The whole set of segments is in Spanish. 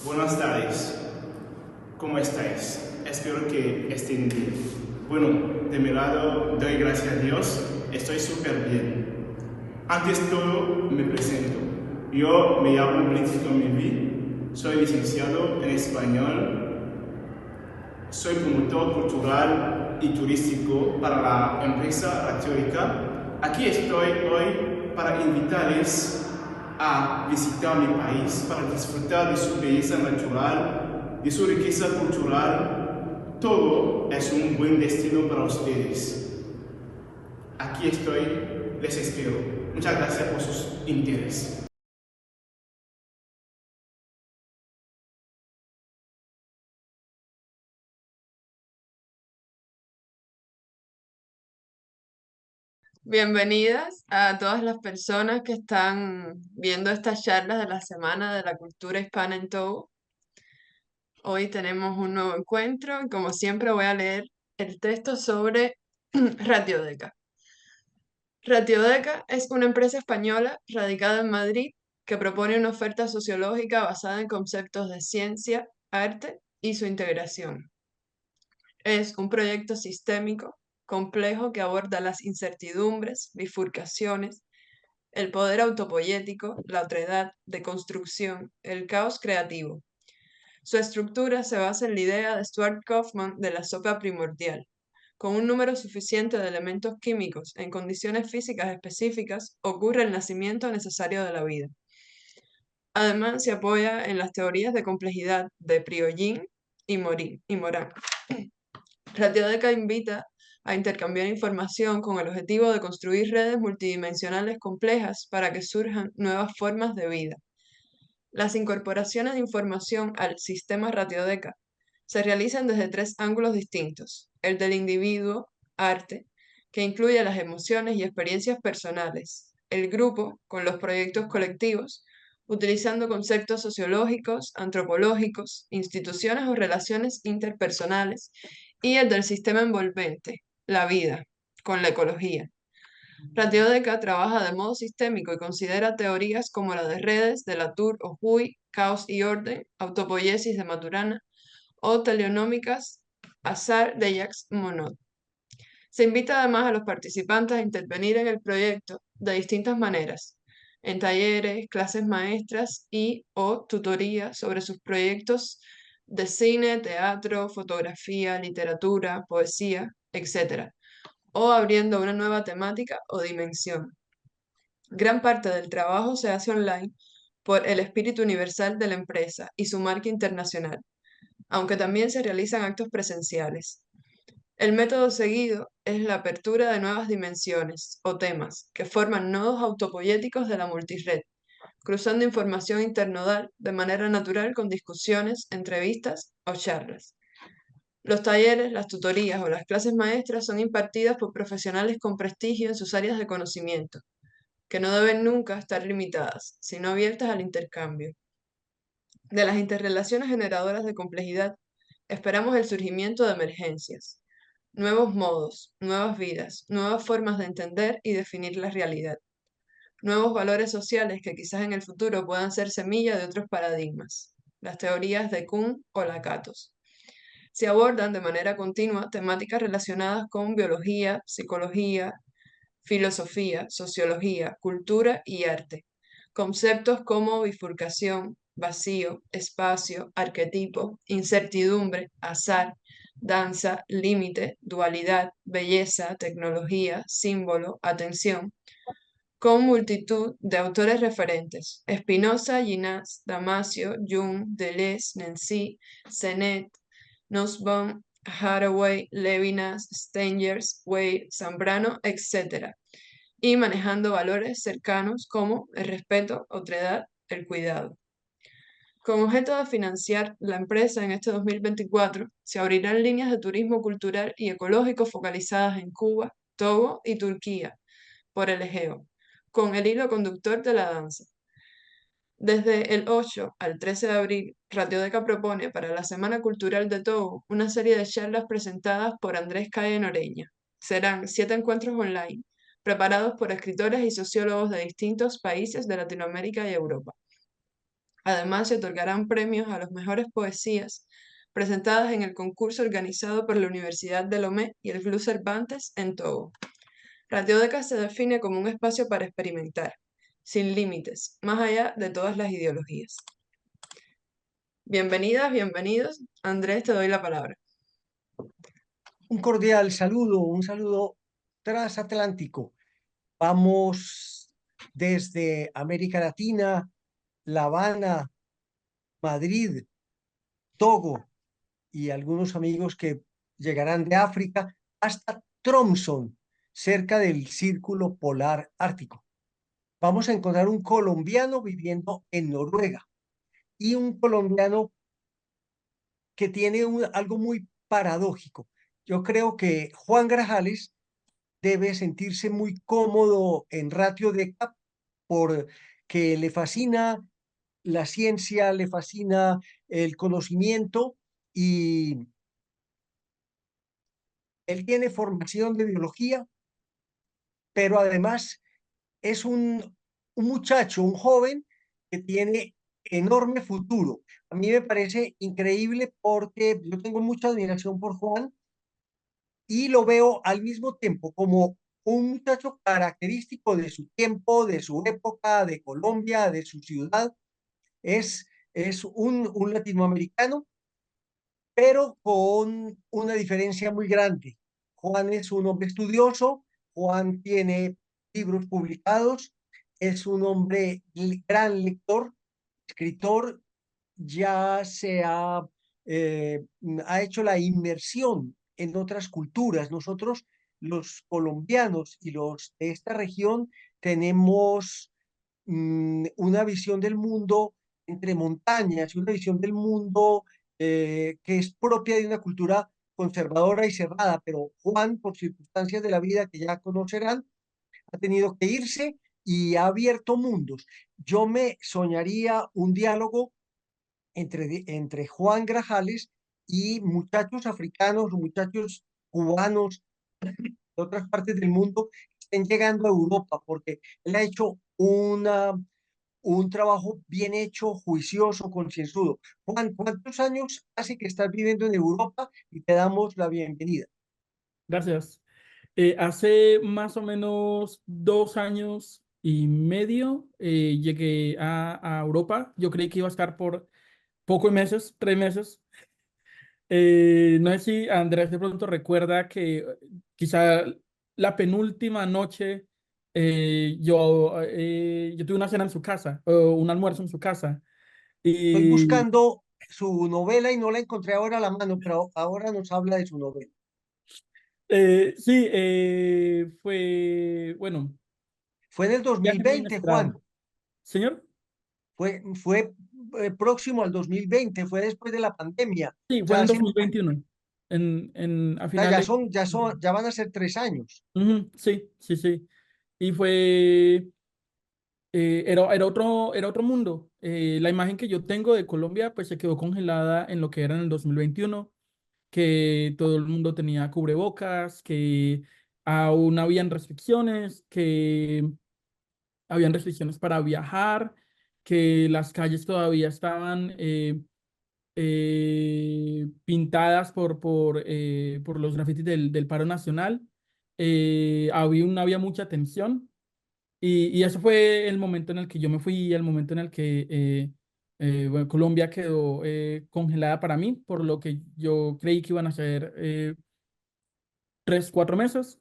Buenas tardes, ¿cómo estáis? Espero que estén bien. Bueno, de mi lado, doy gracias a Dios, estoy súper bien. Antes de todo, me presento. Yo me llamo Blintzito Mevi, soy licenciado en español, soy promotor cultural y turístico para la empresa La Teórica. Aquí estoy hoy para invitarles a visitar mi país, para disfrutar de su belleza natural, de su riqueza cultural. Todo es un buen destino para ustedes. Aquí estoy, les espero. Muchas gracias por sus interés. Bienvenidas a todas las personas que están viendo estas charlas de la Semana de la Cultura Hispana en Togo. Hoy tenemos un nuevo encuentro y como siempre voy a leer el texto sobre Ratiodeca. Ratiodeca es una empresa española radicada en Madrid que propone una oferta sociológica basada en conceptos de ciencia, arte y su integración. Es un proyecto sistémico, complejo que aborda las incertidumbres, bifurcaciones, el poder autopoyético, la otredad de construcción, el caos creativo. Su estructura se basa en la idea de Stuart Kauffman de la sopa primordial. Con un número suficiente de elementos químicos en condiciones físicas específicas, ocurre el nacimiento necesario de la vida. Además, se apoya en las teorías de complejidad de Prigogine y Morin. Ratiodeca invita a intercambiar información con el objetivo de construir redes multidimensionales complejas para que surjan nuevas formas de vida. Las incorporaciones de información al sistema Ratiodeca se realizan desde tres ángulos distintos: el del individuo, arte, que incluye las emociones y experiencias personales; el grupo, con los proyectos colectivos, utilizando conceptos sociológicos, antropológicos, instituciones o relaciones interpersonales; y el del sistema envolvente, la vida, con la ecología. Ratiodeca trabaja de modo sistémico y considera teorías como la de redes de Latour o Huy, caos y orden, autopoiesis de Maturana o teleonómicas azar de Jacques Monod. Se invita además a los participantes a intervenir en el proyecto de distintas maneras, en talleres, clases maestras y o tutorías sobre sus proyectos de cine, teatro, fotografía, literatura, poesía, etc., o abriendo una nueva temática o dimensión. Gran parte del trabajo se hace online por el espíritu universal de la empresa y su marca internacional, aunque también se realizan actos presenciales. El método seguido es la apertura de nuevas dimensiones o temas que forman nodos autopoyéticos de la multired, cruzando información internodal de manera natural con discusiones, entrevistas o charlas. Los talleres, las tutorías o las clases maestras son impartidas por profesionales con prestigio en sus áreas de conocimiento, que no deben nunca estar limitadas, sino abiertas al intercambio. De las interrelaciones generadoras de complejidad, esperamos el surgimiento de emergencias, nuevos modos, nuevas vidas, nuevas formas de entender y definir la realidad, nuevos valores sociales que quizás en el futuro puedan ser semilla de otros paradigmas, las teorías de Kuhn o Lakatos. Se abordan de manera continua temáticas relacionadas con biología, psicología, filosofía, sociología, cultura y arte. Conceptos como bifurcación, vacío, espacio, arquetipo, incertidumbre, azar, danza, límite, dualidad, belleza, tecnología, símbolo, atención, con multitud de autores referentes: Spinoza, Ginás, Damasio, Jung, Deleuze, Nancy, Senet, Nussbaum, Haraway, Levinas, Stengers, Weil, Zambrano, etc., y manejando valores cercanos como el respeto, otredad, el cuidado. Con objeto de financiar la empresa en este 2024, se abrirán líneas de turismo cultural y ecológico focalizadas en Cuba, Togo y Turquía, por el Egeo, con el hilo conductor de la danza. Desde el 8 al 13 de abril, Ratiodeca propone para la Semana Cultural de Togo una serie de charlas presentadas por Andrés Calle Noreña. Serán 7 encuentros online, preparados por escritores y sociólogos de distintos países de Latinoamérica y Europa. Además, se otorgarán premios a las mejores poesías presentadas en el concurso organizado por la Universidad de Lomé y el Club Cervantes en Togo. Radioteca se define como un espacio para experimentar, sin límites, más allá de todas las ideologías. Bienvenidas, bienvenidos. Andrés, te doy la palabra. Un cordial saludo, un saludo transatlántico. Vamos desde América Latina, La Habana, Madrid, Togo y algunos amigos que llegarán de África hasta Tromsø, cerca del Círculo Polar Ártico. Vamos a encontrar un colombiano viviendo en Noruega y un colombiano que tiene algo muy paradójico. Yo creo que Juan Grajales debe sentirse muy cómodo en Ratio Deca porque le fascina la ciencia, le fascina el conocimiento y él tiene formación de biología, pero además es un muchacho, un joven que tiene enorme futuro. A mí me parece increíble porque yo tengo mucha admiración por Juan y lo veo al mismo tiempo como un muchacho característico de su tiempo, de su época, de Colombia, de su ciudad. Es un latinoamericano, pero con una diferencia muy grande. Juan es un hombre estudioso, Juan tiene libros publicados, es un hombre gran lector, escritor, ya ha hecho la inmersión en otras culturas. Nosotros, los colombianos y los de esta región, tenemos una visión del mundo entre montañas y una visión del mundo que es propia de una cultura conservadora y cerrada, pero Juan, por circunstancias de la vida que ya conocerán, ha tenido que irse y ha abierto mundos. Yo me soñaría un diálogo entre Juan Grajales y muchachos africanos, muchachos cubanos de otras partes del mundo que estén llegando a Europa, porque él ha hecho un trabajo bien hecho, juicioso, concienzudo. Juan, ¿cuántos años hace que estás viviendo en Europa? Y te damos la bienvenida. Gracias. Hace más o menos 2 años y medio llegué a Europa. Yo creí que iba a estar por pocos meses, 3 meses. No sé si Andrés de pronto recuerda que quizá la penúltima noche yo tuve una cena en su casa, o un almuerzo en su casa. Estoy Y buscando su novela y no la encontré ahora a la mano, pero ahora nos habla de su novela. sí, fue, bueno, Fue en el viaje muy 2020, inesperado. Juan. ¿Señor? Fue próximo al 2020, fue después de la pandemia. Sí, O fue sea, en 2021, a ya finales. son, ya van a ser 3 años. Ujú, sí, sí, sí. Y fue, era otro mundo. La imagen que yo tengo de Colombia, pues se quedó congelada en lo que era en el 2021, que todo el mundo tenía cubrebocas, que aún habían restricciones para viajar, que las calles todavía estaban pintadas por los grafitis del paro nacional. Había mucha tensión y ese fue el momento en el que yo me fui, el momento en el que bueno, Colombia quedó congelada para mí, por lo que yo creí que iban a ser 3, 4 meses.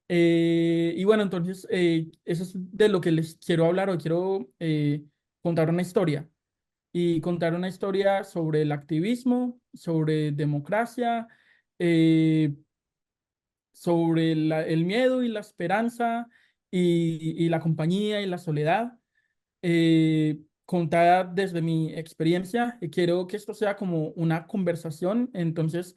Y bueno, entonces eso es de lo que les quiero hablar. Hoy quiero contar una historia y contar una historia sobre el activismo, sobre democracia, eh, sobre el miedo y la esperanza y la compañía y la soledad, contada desde mi experiencia. Y quiero que esto sea como una conversación. Entonces,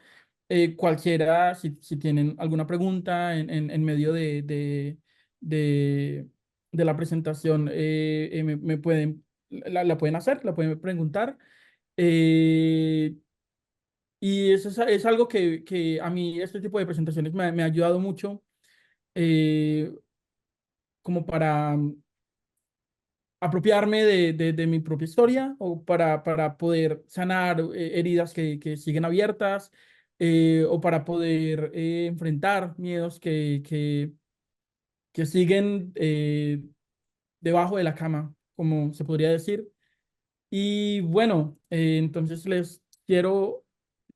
cualquiera, si tienen alguna pregunta en medio de, de la presentación, me pueden, la pueden hacer, la pueden preguntar. Eh, y eso es algo que a mí este tipo de presentaciones me ha ayudado mucho, eh, como para apropiarme de mi propia historia o para poder sanar heridas que siguen abiertas o para poder enfrentar miedos que siguen debajo de la cama, como se podría decir. Y bueno, entonces les quiero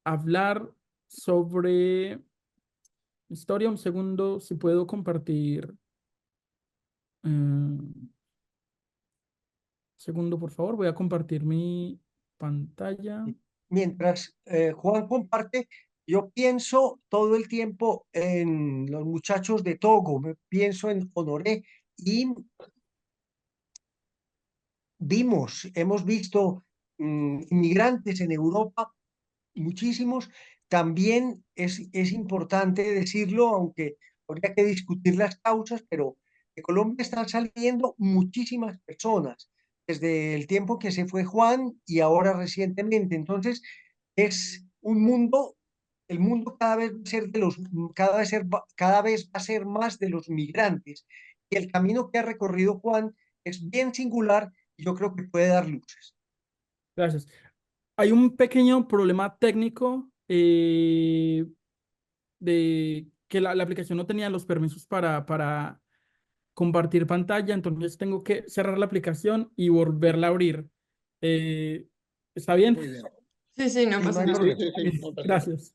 hablar sobre historia. Un segundo, si puedo compartir. Segundo, por favor, voy a compartir mi pantalla. Mientras Juan comparte, yo pienso todo el tiempo en los muchachos de Togo, pienso en Honoré y hemos visto inmigrantes en Europa, muchísimos. También es importante decirlo, aunque habría que discutir las causas, pero de Colombia están saliendo muchísimas personas desde el tiempo que se fue Juan y ahora recientemente. Entonces, es un mundo, el mundo cada vez va a ser cada vez va a ser más de los migrantes. Y el camino que ha recorrido Juan es bien singular y yo creo que puede dar luces. Gracias. Hay un pequeño problema técnico de que la aplicación no tenía los permisos para compartir pantalla, entonces tengo que cerrar la aplicación y volverla a abrir. Eh, ¿Está bien? Muy bien. Sí, sí, no Sí, no pasa hay Sí, sí, nada. problema. sí, sí, no pasa nada. Gracias.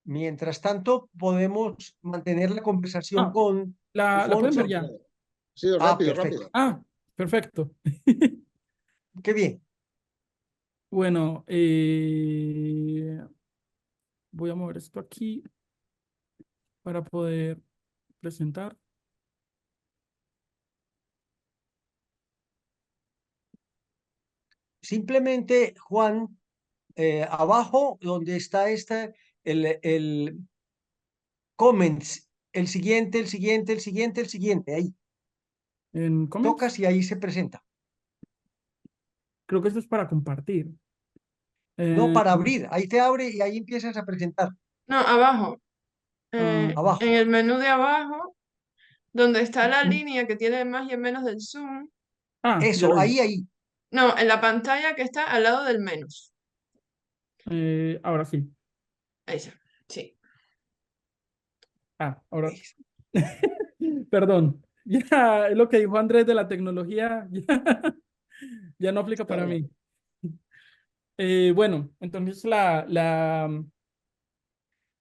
Mientras tanto, podemos mantener la conversación Ah, con la pueden ver Alfonso. ya. Ha sido Ah, rápido, perfecto. rápido. Ah, perfecto. Qué bien. Bueno, voy a mover esto aquí para poder presentar. Simplemente, Juan, abajo donde está el comments, el siguiente, ahí. En comments, Tocas y ahí se presenta. creo que esto es para compartir. No, Eh, para abrir, ahí te abre y ahí empiezas a presentar. No, abajo. ah, En Abajo. el menú de abajo, donde está la línea que tiene el más y el menos del zoom. ya Eso, lo vi. ahí. No, en la pantalla que está al lado del menos. Ahora sí. Ahí está. Sí. Ahora. Es- Perdón. Ya es lo que dijo Andrés de la tecnología. Ya no aplica Está para bien. mí. Bueno, entonces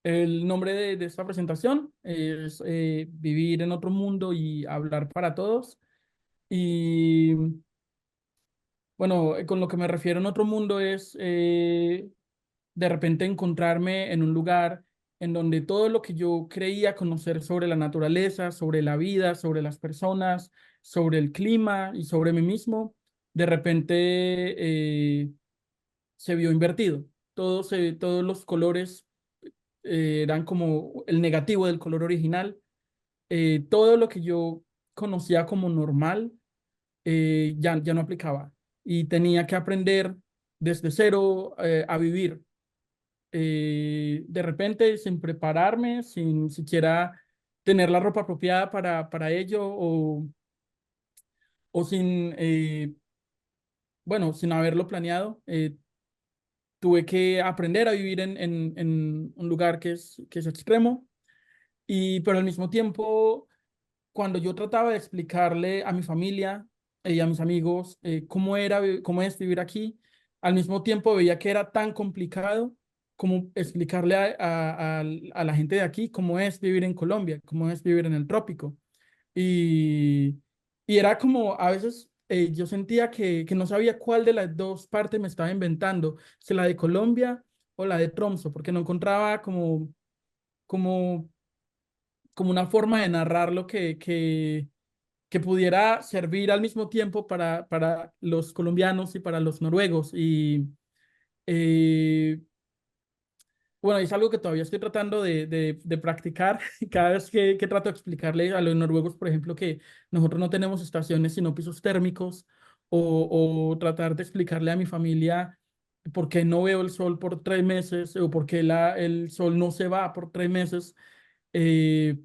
el nombre de esta presentación es Vivir en otro mundo y hablar para todos. Y bueno, con lo que me refiero en otro mundo es de repente encontrarme en un lugar en donde todo lo que yo creía conocer sobre la naturaleza, sobre la vida, sobre las personas, sobre el clima y sobre mí mismo, de repente se vio invertido. Todos los colores eran como el negativo del color original. Todo lo que yo conocía como normal ya no aplicaba y tenía que aprender desde cero a vivir. De repente, sin prepararme, sin siquiera tener la ropa apropiada para ello o sin, bueno, sin haberlo planeado, tuve que aprender a vivir en un lugar que es extremo pero al mismo tiempo cuando yo trataba de explicarle a mi familia y a mis amigos cómo es vivir aquí, al mismo tiempo veía que era tan complicado como explicarle a la gente de aquí cómo es vivir en Colombia, cómo es vivir en el trópico. Y, y era como a veces yo sentía que no sabía cuál de las dos partes me estaba inventando, si la de Colombia o la de Tromso, porque no encontraba como como una forma de narrar lo que pudiera servir al mismo tiempo para los colombianos y para los noruegos. Y eh, bueno, es algo que todavía estoy tratando de practicar. Cada vez que trato de explicarle a los noruegos, por ejemplo, que nosotros no tenemos estaciones sino pisos térmicos, o tratar de explicarle a mi familia por qué no veo el sol por 3 meses o por qué el sol no se va por 3 meses. eh,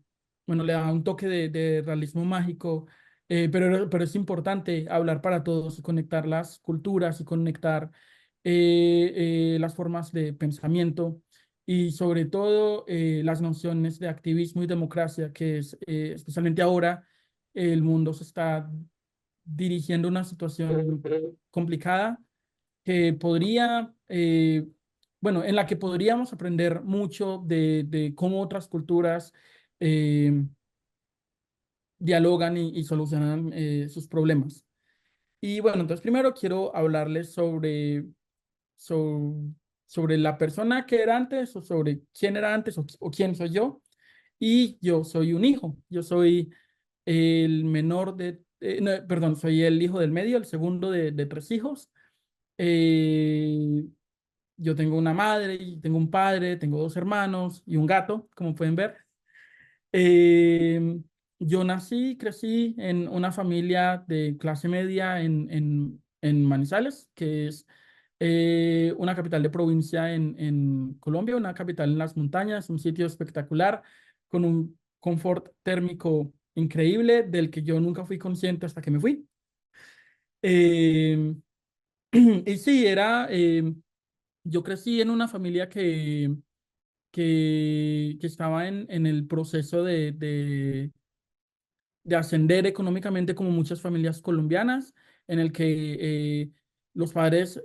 bueno, le da un toque de realismo mágico, pero es importante hablar para todos y conectar las culturas y conectar las formas de pensamiento y sobre todo las nociones de activismo y democracia, que es especialmente ahora el mundo se está dirigiendo a una situación complicada que podría, bueno, en la que podríamos aprender mucho de cómo otras culturas eh, dialogan y solucionan sus problemas. Y bueno, entonces primero quiero hablarles sobre, sobre la persona que era antes o sobre quién era antes o quién soy yo. Y yo soy un hijo, yo soy el menor no, perdón, soy el hijo del medio, el segundo de tres hijos. Eh, yo tengo una madre y tengo un padre, tengo dos hermanos y un gato, como pueden ver. Eh, yo nací, crecí en una familia de clase media en Manizales, que es una capital de provincia en Colombia, una capital en las montañas, un sitio espectacular, con un confort térmico increíble del que yo nunca fui consciente hasta que me fui. Eh, y sí, yo crecí en una familia que estaba en el proceso de ascender económicamente como muchas familias colombianas, en el que los padres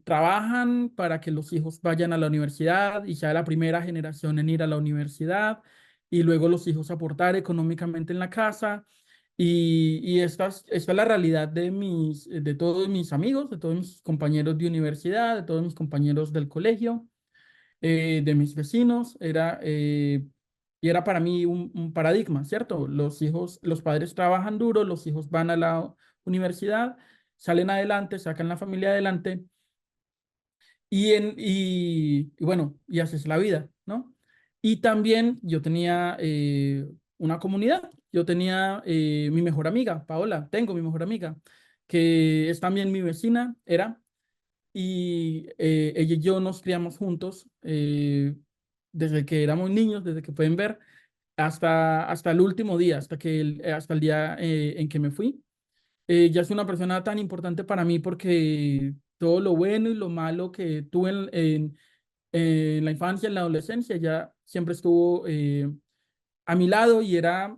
trabajan para que los hijos vayan a la universidad y sea la primera generación en ir a la universidad y luego los hijos aportar económicamente en la casa. Y esta es la realidad de todos mis amigos, de todos mis compañeros de universidad, de todos mis compañeros del colegio, de mis vecinos. Y era para mí un paradigma, ¿cierto? Los hijos, los padres trabajan duro, los hijos van a la universidad, salen adelante, sacan la familia adelante y bueno, y así es la vida, ¿no? Y también yo tenía una comunidad, yo tenía mi mejor amiga, Paola, tengo mi mejor amiga, que es también mi vecina, y ella y yo nos criamos juntos desde que éramos niños, desde que pueden ver, hasta el último día, hasta el día en que me fui. Ella es una persona tan importante para mí porque todo lo bueno y lo malo que tuve en la infancia, en la adolescencia, ella siempre estuvo a mi lado y era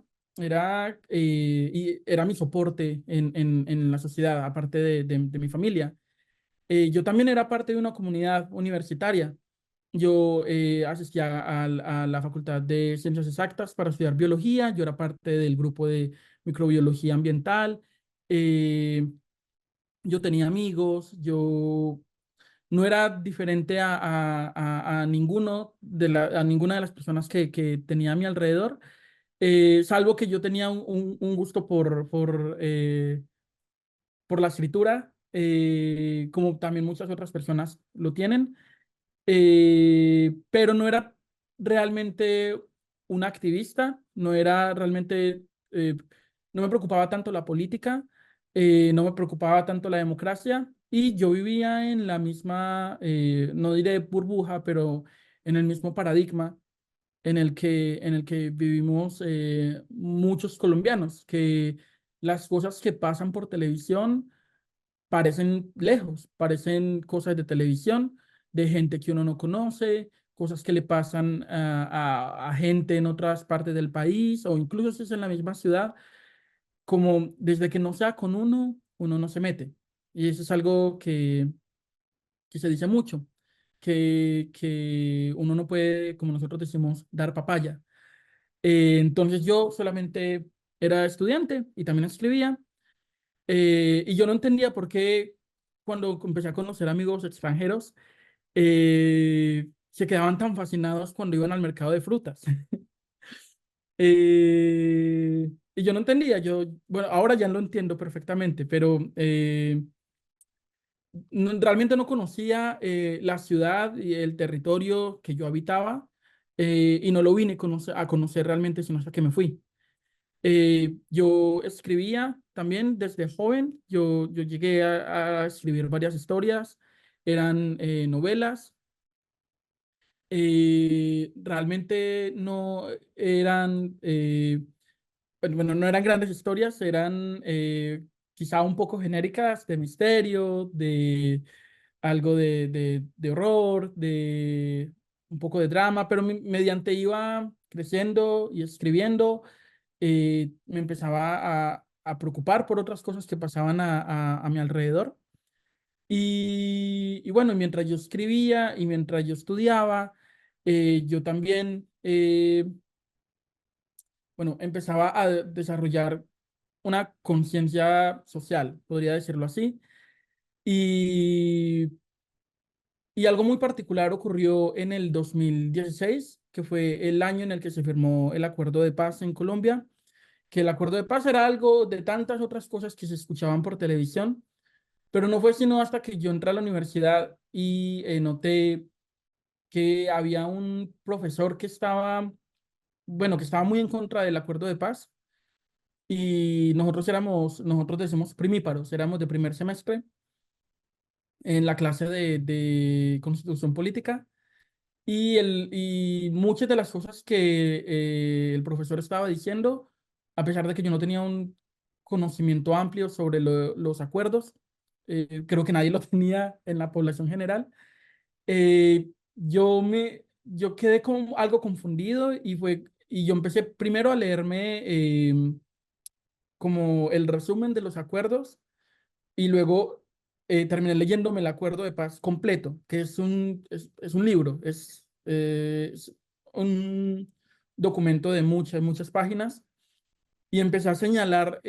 mi soporte en la sociedad, aparte de mi familia. Yo también era parte de una comunidad universitaria. Yo asistía a la Facultad de Ciencias Exactas para estudiar biología. Yo era parte del grupo de microbiología ambiental. eh, yo tenía amigos. Yo no era diferente a a ninguna de las personas que tenía a mi alrededor, salvo que yo tenía un gusto por la escritura, como también muchas otras personas lo tienen. Pero no era realmente un activista, no era realmente, no me preocupaba tanto la política, no me preocupaba tanto la democracia y yo vivía en la misma, no diré burbuja, pero en el mismo paradigma en el que vivimos muchos colombianos, que las cosas que pasan por televisión parecen lejos, parecen cosas de televisión, de gente que uno no conoce, cosas que le pasan a gente en otras partes del país o incluso si es en la misma ciudad, como desde que no sea con uno no se mete. Y eso es algo que se dice mucho, que uno no puede, como nosotros decimos, dar papaya. Entonces yo solamente era estudiante y también escribía. Y yo no entendía por qué cuando empecé a conocer amigos extranjeros, se quedaban tan fascinados cuando iban al mercado de frutas. Y yo no entendía, bueno, ahora ya lo entiendo perfectamente, pero realmente no conocía la ciudad y el territorio que yo habitaba, y no lo vine a conocer realmente sino hasta que me fui. Yo escribía también desde joven. Yo llegué a escribir varias historias, eran novelas. realmente no eran, bueno, no eran grandes historias, eran quizá un poco genéricas de misterio, de algo de horror, de un poco de drama, pero mediante iba creciendo y escribiendo, me empezaba a preocupar por otras cosas que pasaban a mi alrededor. Y bueno, mientras yo escribía y mientras yo estudiaba, yo también, bueno, empezaba a desarrollar una conciencia social, podría decirlo así. Y, y algo muy particular ocurrió en el 2016, que fue el año en el que se firmó el Acuerdo de Paz en Colombia, que el Acuerdo de Paz era algo de tantas otras cosas que se escuchaban por televisión, pero no fue sino hasta que yo entré a la universidad y noté que había un profesor que estaba, bueno, que estaba muy en contra del Acuerdo de Paz y nosotros decimos primíparos, éramos de primer semestre en la clase de Constitución Política y muchas de las cosas que el profesor estaba diciendo, a pesar de que yo no tenía un conocimiento amplio sobre los acuerdos, creo que nadie lo tenía en la población general, yo quedé como algo confundido y yo empecé primero a leerme como el resumen de los acuerdos y luego terminé leyéndome el acuerdo de paz completo, que es un libro, es un documento de muchas páginas y empecé a señalar,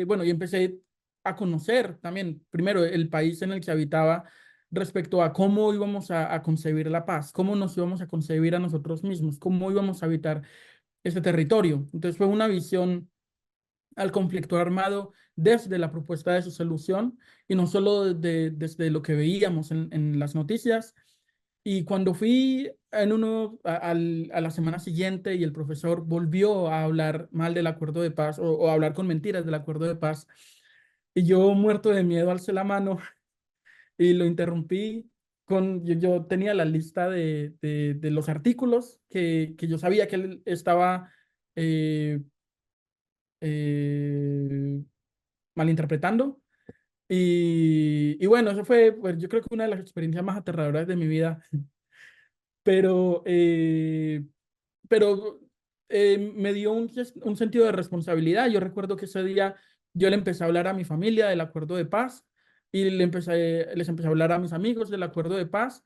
bueno, y empecé a conocer también, primero, el país en el que habitaba respecto a cómo íbamos a concebir la paz, cómo nos íbamos a concebir a nosotros mismos, cómo íbamos a habitar ese territorio. Entonces fue una visión al conflicto armado desde la propuesta de su solución y no solo desde lo que veíamos en las noticias. Y cuando fui a la semana siguiente y el profesor volvió a hablar mal del acuerdo de paz o a hablar con mentiras del acuerdo de paz, y yo muerto de miedo alcé la mano y lo interrumpí yo tenía la lista de los artículos que yo sabía que él estaba eh, eh, malinterpretando. Y bueno, eso fue, pues, yo creo que una de las experiencias más aterradoras de mi vida, pero, eh, pero me dio un sentido de responsabilidad. Yo recuerdo que ese día yo le empecé a hablar a mi familia del acuerdo de paz y les empecé a hablar a mis amigos del acuerdo de paz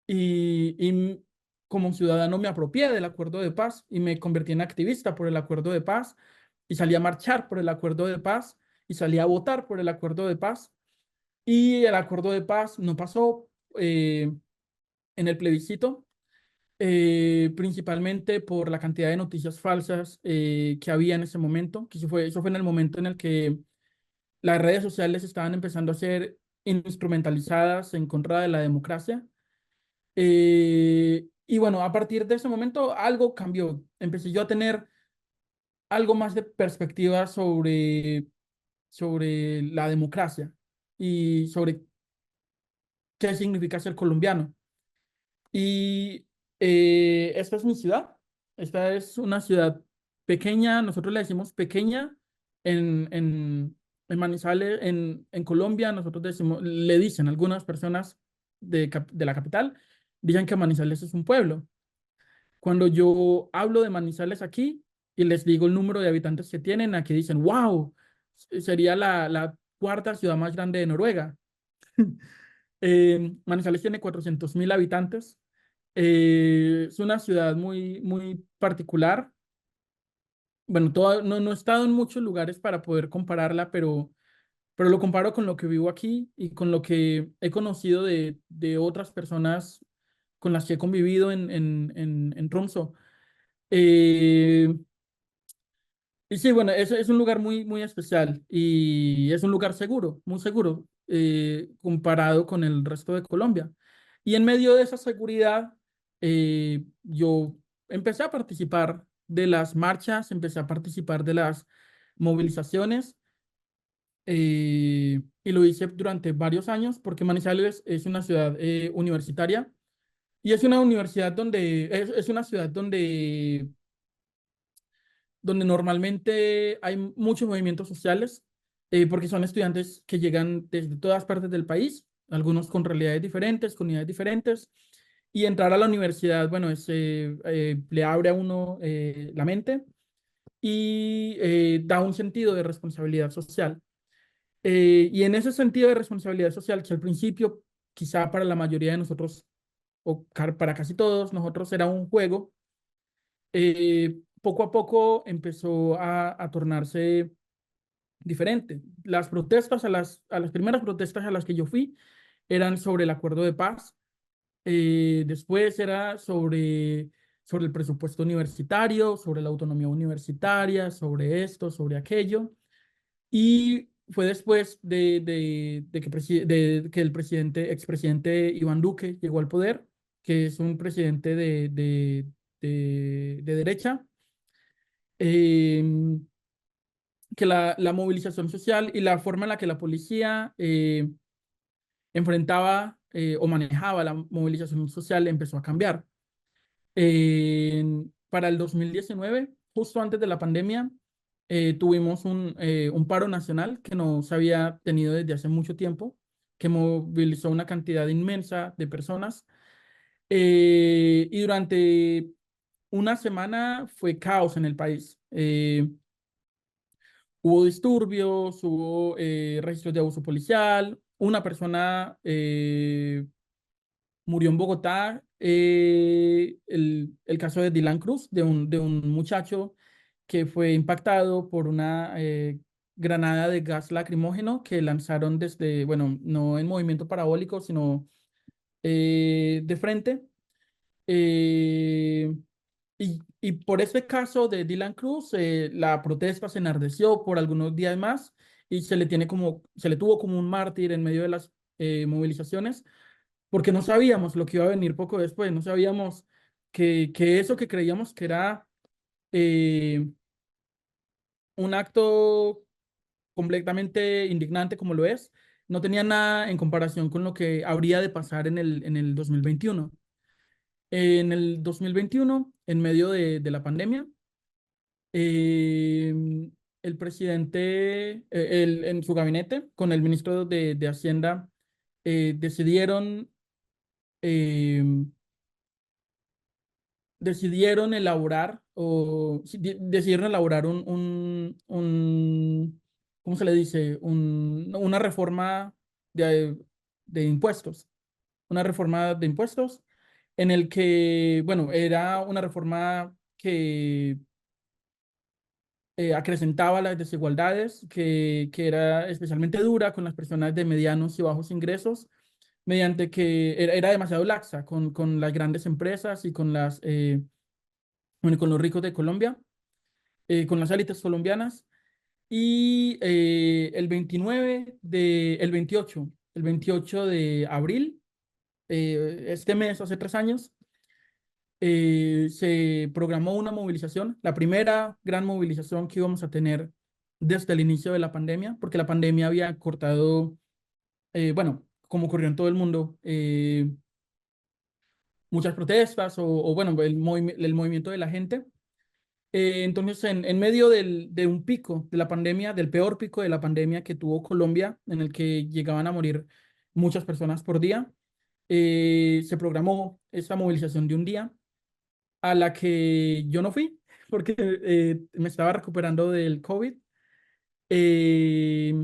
y como ciudadano me apropié del acuerdo de paz y me convertí en activista por el acuerdo de paz y salí a marchar por el acuerdo de paz y salí a votar por el acuerdo de paz y el acuerdo de paz no pasó en el plebiscito, principalmente por la cantidad de noticias falsas que había en ese momento, que eso fue en el momento en el que las redes sociales estaban empezando a ser instrumentalizadas en contra de la democracia. Y bueno, a partir de ese momento algo cambió. Empecé yo a tener algo más de perspectiva sobre la democracia y sobre qué significa ser colombiano. Y esta es mi ciudad. Esta es una ciudad pequeña, nosotros le decimos pequeña en Manizales, en Colombia, nosotros le dicen algunas personas de la capital, dicen que Manizales es un pueblo. Cuando yo hablo de Manizales aquí y les digo el número de habitantes que tienen, aquí dicen, wow, sería la cuarta ciudad más grande de Noruega. Manizales tiene 400.000 habitantes. Es una ciudad muy particular. Bueno, no he estado en muchos lugares para poder compararla, pero lo comparo con lo que vivo aquí y con lo que he conocido de otras personas con las que he convivido en Tromsø. Eh, y sí, bueno, es un lugar muy especial y es un lugar seguro, muy seguro, comparado con el resto de Colombia. Y en medio de esa seguridad, yo empecé a participar de las marchas, empecé a participar de las movilizaciones y lo hice durante varios años porque Manizales es una ciudad universitaria Y es una universidad donde, es una ciudad donde normalmente hay muchos movimientos sociales, porque son estudiantes que llegan desde todas partes del país, algunos con realidades diferentes, con ideas diferentes, y entrar a la universidad, bueno, le abre a uno la mente y da un sentido de responsabilidad social. Y en ese sentido de responsabilidad social, que al principio, quizá para la mayoría de nosotros, para casi todos nosotros, era un juego, poco a poco empezó a tornarse diferente. Las protestas, a las primeras protestas a las que yo fui, eran sobre el acuerdo de paz. Después era sobre el presupuesto universitario, sobre la autonomía universitaria, sobre esto, sobre aquello. Y fue después de que el expresidente Iván Duque llegó al poder, que es un presidente de derecha, em, que la movilización social y la forma en la que la policía enfrentaba o manejaba la movilización social empezó a cambiar. Para el 2019, justo antes de la pandemia, tuvimos un paro nacional que no se había tenido desde hace mucho tiempo, que movilizó una cantidad inmensa de personas. Y durante una semana fue caos en el país. Hubo disturbios, hubo registros de abuso policial, una persona murió en Bogotá, el caso de Dylan Cruz, de un muchacho que fue impactado por una granada de gas lacrimógeno que lanzaron desde, bueno, no en movimiento parabólico, sino de frente. Eh, y por este caso de Dylan Cruz, la protesta se enardeció por algunos días más y se le tuvo como un mártir en medio de las movilizaciones, porque no sabíamos lo que iba a venir poco después, no sabíamos que eso que creíamos que era eh, un acto completamente indignante como lo es, no tenía nada en comparación con lo que habría de pasar en el 2021. En el 2021, en medio de la pandemia, eh, el presidente, en su gabinete, con el ministro de Hacienda, decidieron eh, decidieron elaborar o sí, decidieron elaborar ¿cómo se le dice? Una reforma de impuestos, una reforma de impuestos en el que, bueno, era una reforma que acrecentaba las desigualdades, que era especialmente dura con las personas de medianos y bajos ingresos, mediante que era demasiado laxa con las grandes empresas y bueno, con los ricos de Colombia, con las élites colombianas. Y el 28 de abril, este mes, hace 3 años, se programó una movilización, la primera gran movilización que íbamos a tener desde el inicio de la pandemia, porque la pandemia había cortado, bueno, como ocurrió en todo el mundo, muchas protestas o bueno, el movimiento de la gente. Entonces, en medio de un pico de la pandemia, del peor pico de la pandemia que tuvo Colombia, en el que llegaban a morir muchas personas por día, se programó esta movilización de un día a la que yo no fui porque me estaba recuperando del COVID. eh,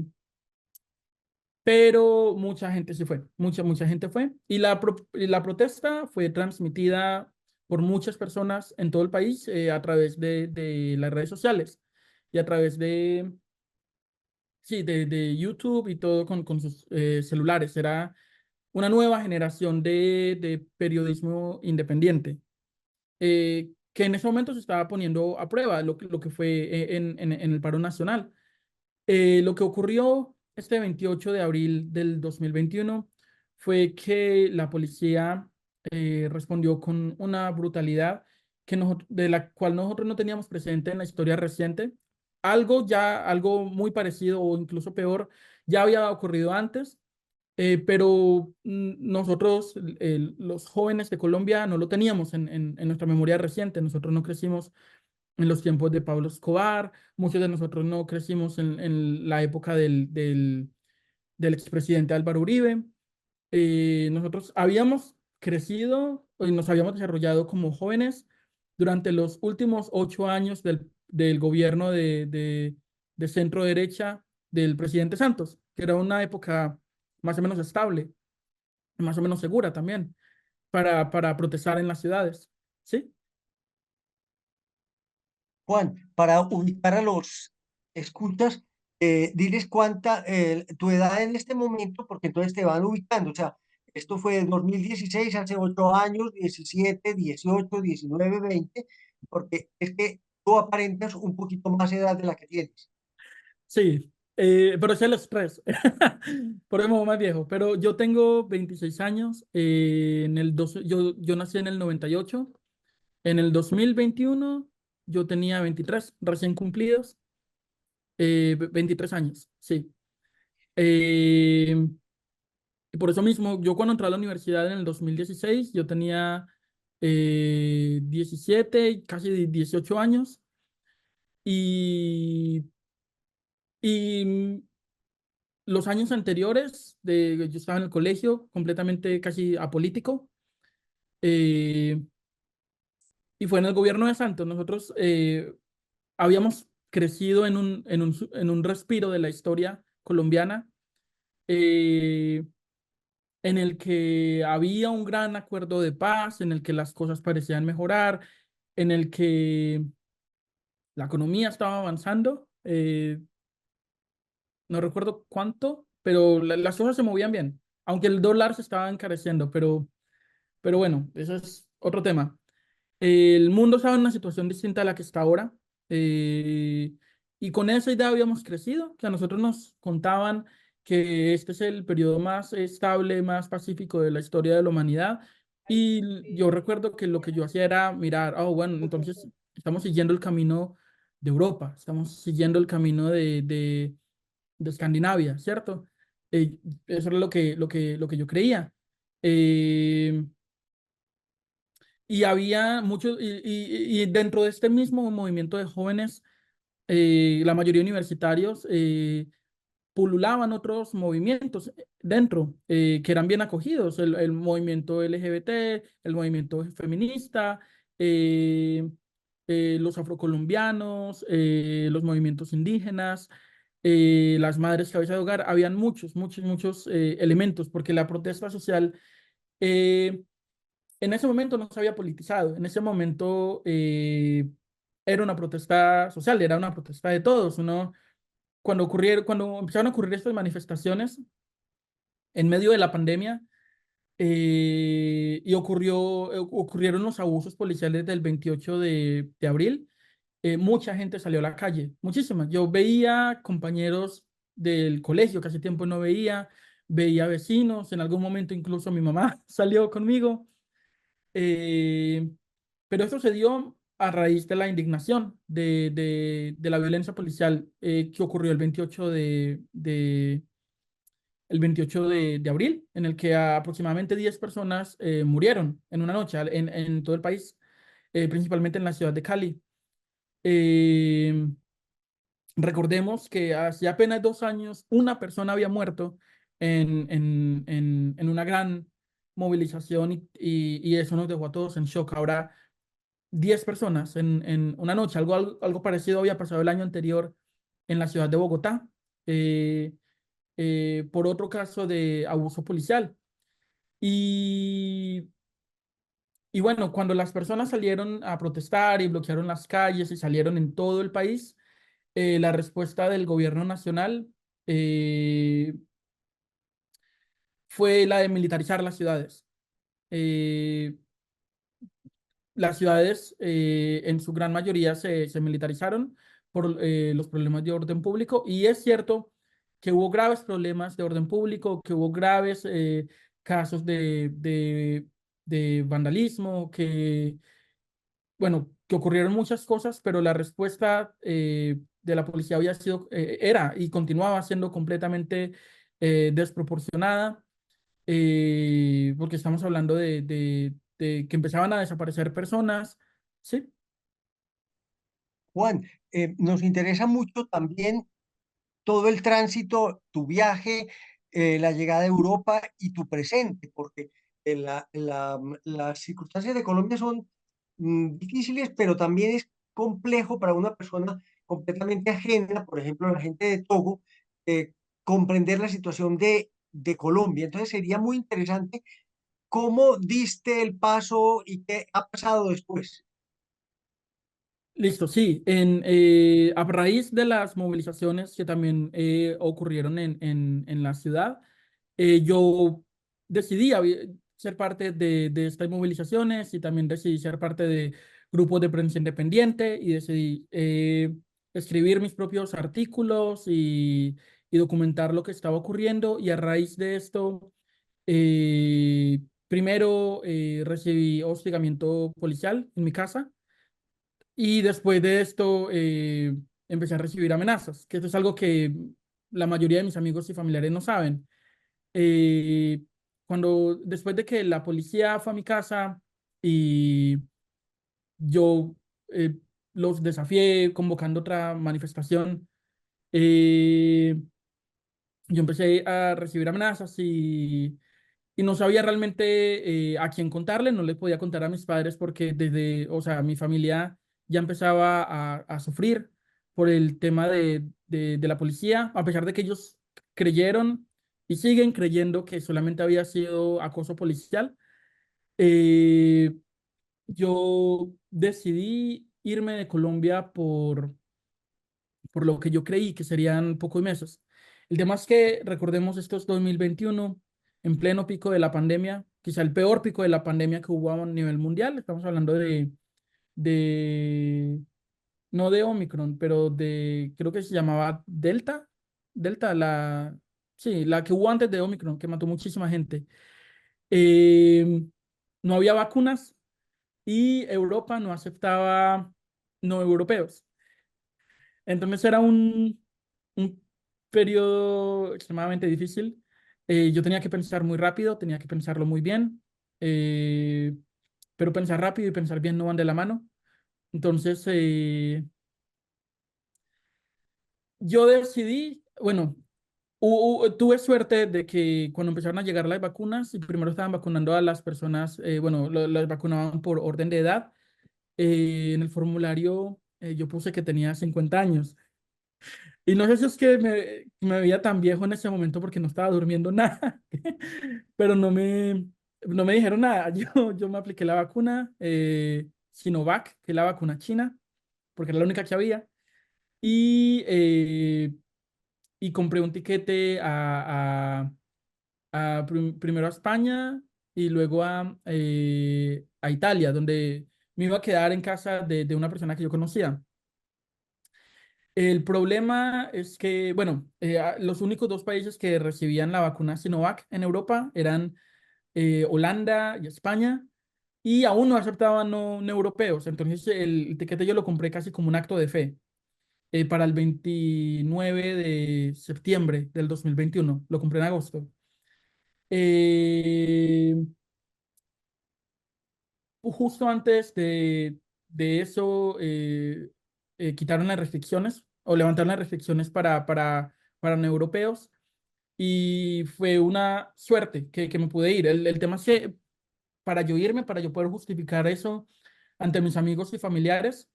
pero mucha gente sí fue, mucha gente fue. Y la protesta fue transmitida por muchas personas en todo el país a través de las redes sociales y a través sí, de YouTube y todo con sus celulares. Era una nueva generación de periodismo independiente, que en ese momento se estaba poniendo a prueba lo que fue en el paro nacional. Lo que ocurrió este 28 de abril del 2021 fue que la policía respondió con una brutalidad de la cual nosotros no teníamos presente en la historia reciente. Algo muy parecido o incluso peor ya había ocurrido antes, pero nosotros, los jóvenes de Colombia, no lo teníamos en nuestra memoria reciente. Nosotros no crecimos en los tiempos de Pablo Escobar, muchos de nosotros no crecimos en la época del expresidente Álvaro Uribe. Nosotros habíamos crecido y nos habíamos desarrollado como jóvenes durante los últimos 8 años del gobierno de centro derecha del presidente Santos, que era una época más o menos estable, más o menos segura también, para protestar en las ciudades. ¿Sí? Juan, para ubicar a los escuchas, diles cuánta tu edad en este momento, porque entonces te van ubicando. O sea, esto fue en 2016, hace 8 años, 17, 18, 19, 20, porque es que tú aparentas un poquito más edad de la que tienes. Sí, pero es el estrés. Por eso me voy más viejo. Pero yo tengo 26 años. Yo nací en el 98. En el 2021 yo tenía 23 recién cumplidos. 23 años, sí. Eh, y por eso mismo, yo cuando entré a la universidad en el 2016 yo tenía 17, casi 18 años. Y, y los años anteriores, yo estaba en el colegio completamente casi apolítico, eh, y fue en el gobierno de Santos. Nosotros habíamos crecido en un respiro de la historia colombiana, eh, en el que había un gran acuerdo de paz, en el que las cosas parecían mejorar, en el que la economía estaba avanzando. No recuerdo cuánto, pero las cosas se movían bien, aunque el dólar se estaba encareciendo, pero bueno, eso es otro tema. El mundo estaba en una situación distinta a la que está ahora, eh, y con esa idea habíamos crecido, que a nosotros nos contaban que este es el periodo más estable, más pacífico de la historia de la humanidad, y yo recuerdo que lo que yo hacía era mirar, oh, bueno, entonces estamos siguiendo el camino de Europa, estamos siguiendo el camino de Escandinavia, ¿cierto? Eh, Eso era lo que yo creía. Eh, y había muchos, y dentro de este mismo movimiento de jóvenes, la mayoría universitarios, pululaban otros movimientos dentro, que eran bien acogidos, el movimiento LGBT, el movimiento feminista, eh, los afrocolombianos, los movimientos indígenas, las madres cabeza de hogar. Habían muchos, muchos, muchos elementos, porque la protesta social eh, en ese momento no se había politizado. En ese momento era una protesta social, era una protesta de todos. Cuando empezaron a ocurrir estas manifestaciones en medio de la pandemia, y ocurrieron los abusos policiales del 28 de abril, mucha gente salió a la calle, muchísimas. Yo veía compañeros del colegio que hace tiempo no veía vecinos, en algún momento incluso mi mamá salió conmigo. eh, pero esto se dio a raíz de la indignación de la violencia policial, que ocurrió el 28 de abril, en el que aproximadamente 10 personas murieron en una noche en todo el país, principalmente en la ciudad de Cali. Eh, Recordemos que hace apenas 2 años una persona había muerto en una gran movilización, y eso nos dejó a todos en shock. Ahora 10 personas en una noche, algo parecido había pasado el año anterior en la ciudad de Bogotá, eh, por otro caso de abuso policial. Y, y bueno, cuando las personas salieron a protestar y bloquearon las calles y salieron en todo el país, la respuesta del gobierno nacional eh, fue la de militarizar las ciudades. Eh, las ciudades en su gran mayoría se militarizaron por los problemas de orden público, y es cierto que hubo graves problemas de orden público, que hubo graves casos de vandalismo, que ocurrieron muchas cosas, pero la respuesta de la policía era y continuaba siendo completamente desproporcionada, porque estamos hablando de que empezaban a desaparecer personas, ¿sí? Juan, nos interesa mucho también todo el tránsito, tu viaje, la llegada a Europa y tu presente, porque las circunstancias de Colombia son difíciles, pero también es complejo para una persona completamente ajena, por ejemplo, la gente de Togo, eh, comprender la situación de Colombia. Entonces sería muy interesante cómo diste el paso y qué ha pasado después. Listo, sí. A raíz de las movilizaciones que también ocurrieron en la ciudad, yo decidí ser parte de estas movilizaciones y también decidí ser parte de grupos de prensa independiente y decidí escribir mis propios artículos y documentar lo que estaba ocurriendo. Y a raíz de esto, primero recibí hostigamiento policial en mi casa y después de esto empecé a recibir amenazas, que esto es algo que la mayoría de mis amigos y familiares no saben. Eh, Después de que la policía fue a mi casa y yo eh, los desafié convocando otra manifestación, eh, yo empecé a recibir amenazas y no sabía realmente a quién contarle, no le podía contar a mis padres porque o sea, mi familia ya empezaba a sufrir por el tema de la policía, a pesar de que ellos creyeron y siguen creyendo que solamente había sido acoso policial. eh, yo decidí irme de Colombia por lo que yo creí que serían pocos meses. El tema es que recordemos estos 2021 en pleno pico de la pandemia, quizá el peor pico de la pandemia que hubo a nivel mundial. Estamos hablando de no de Omicron, pero creo que se llamaba Delta. Delta, sí, la que hubo antes de Omicron, que mató muchísima gente. Eh, no había vacunas y Europa no aceptaba no europeos. Entonces era un periodo extremadamente difícil. Yo tenía que pensar muy rápido, tenía que pensarlo muy bien, eh, pero pensar rápido y pensar bien no van de la mano. Entonces, yo decidí, bueno, tuve suerte de que cuando empezaron a llegar las vacunas, y primero estaban vacunando a las personas, bueno, las vacunaban por orden de edad. En el formulario yo puse que tenía 50 años. Y no sé si es que me veía tan viejo en ese momento porque no estaba durmiendo nada, pero no me dijeron nada. Yo me apliqué la vacuna Sinovac, que es la vacuna china, porque era la única que había, y, eh, y compré un tiquete primero a España y luego a Italia, donde me iba a quedar en casa de una persona que yo conocía. El problema es que, bueno, los únicos dos países que recibían la vacuna Sinovac en Europa eran Holanda y España, y aún no aceptaban no europeos. Entonces, el tiquete yo lo compré casi como un acto de fe para el 29 de septiembre del 2021. Lo compré en agosto. Eh, Justo antes de eso, quitaron las restricciones o levantaron las restricciones para no europeos y fue una suerte que me pude ir. El tema es que para yo irme, para yo poder justificar eso ante mis amigos y familiares,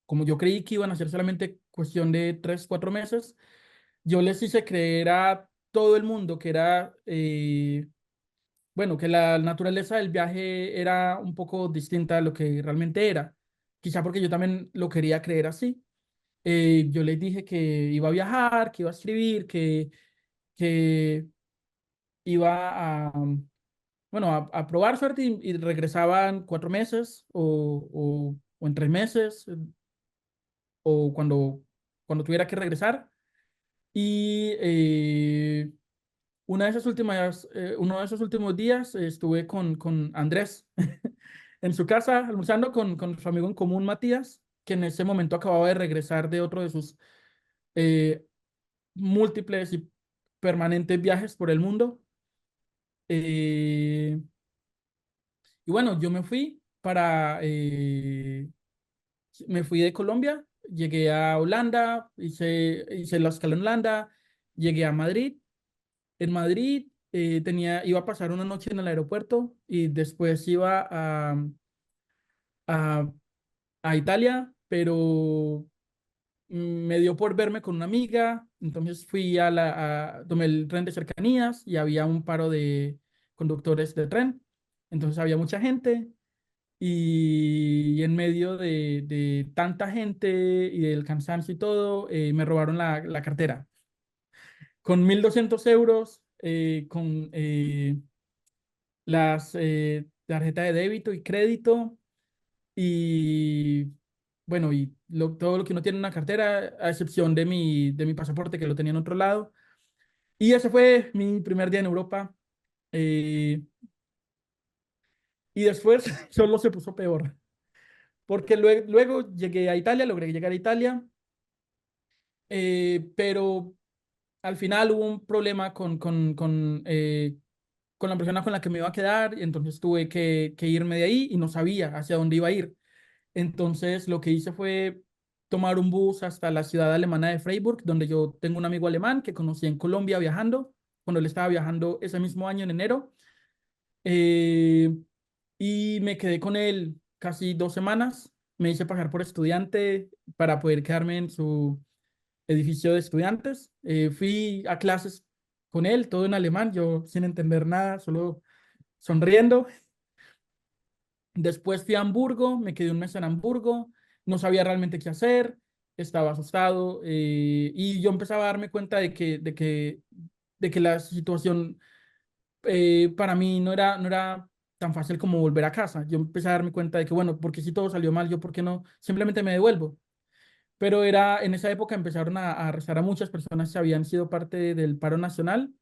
como yo creí que iban a ser solamente cuestión de 3, 4 meses, yo les hice creer a todo el mundo que era bueno, que la naturaleza del viaje era un poco distinta a lo que realmente era. Quizá porque yo también lo quería creer así. Yo les dije que iba a viajar, que iba a escribir, que iba bueno, a probar suerte y regresaban 4 meses o en 3 meses o cuando tuviera que regresar. Y uno de esos últimos días estuve con Andrés en su casa almorzando con su amigo en común, Matías, que en ese momento acababa de regresar de otro de sus eh, múltiples y permanentes viajes por el mundo. Eh, y bueno, yo me fui de Colombia, llegué a Holanda, hice la escala en Holanda, llegué a Madrid. En Madrid iba a pasar una noche en el aeropuerto y después iba a, a Italia, pero me dio por verme con una amiga, entonces tomé el tren de cercanías y había un paro de conductores de tren, entonces había mucha gente y en medio de tanta gente y del cansancio y todo, me robaron la cartera. Con 1.200 euros, con las tarjetas de débito y crédito y bueno, todo lo que uno tiene en una cartera, a excepción de mi pasaporte que lo tenía en otro lado. Y ese fue mi primer día en Europa. eh, y después solo se puso peor, porque luego llegué a Italia, logré llegar a Italia, pero al final hubo un problema con la persona con la que me iba a quedar, y entonces tuve que irme de ahí y no sabía hacia dónde iba a ir. Entonces lo que hice fue tomar un bus hasta la ciudad alemana de Freiburg, donde yo tengo un amigo alemán que conocí en Colombia viajando, cuando él estaba viajando ese mismo año en enero. Eh, y me quedé con él casi 2 semanas. Me hice pasar por estudiante para poder quedarme en su edificio de estudiantes. Fui a clases con él, todo en alemán, yo sin entender nada, solo sonriendo. Después fui a Hamburgo, me quedé un mes en Hamburgo, no sabía realmente qué hacer, estaba asustado, y yo empezaba a darme cuenta de que la situación para mí no era tan fácil como volver a casa. Yo empecé a darme cuenta de que, bueno, porque si todo salió mal, yo por qué no simplemente me devuelvo. Pero en esa época empezaron a arrestar a muchas personas que habían sido parte del paro nacional.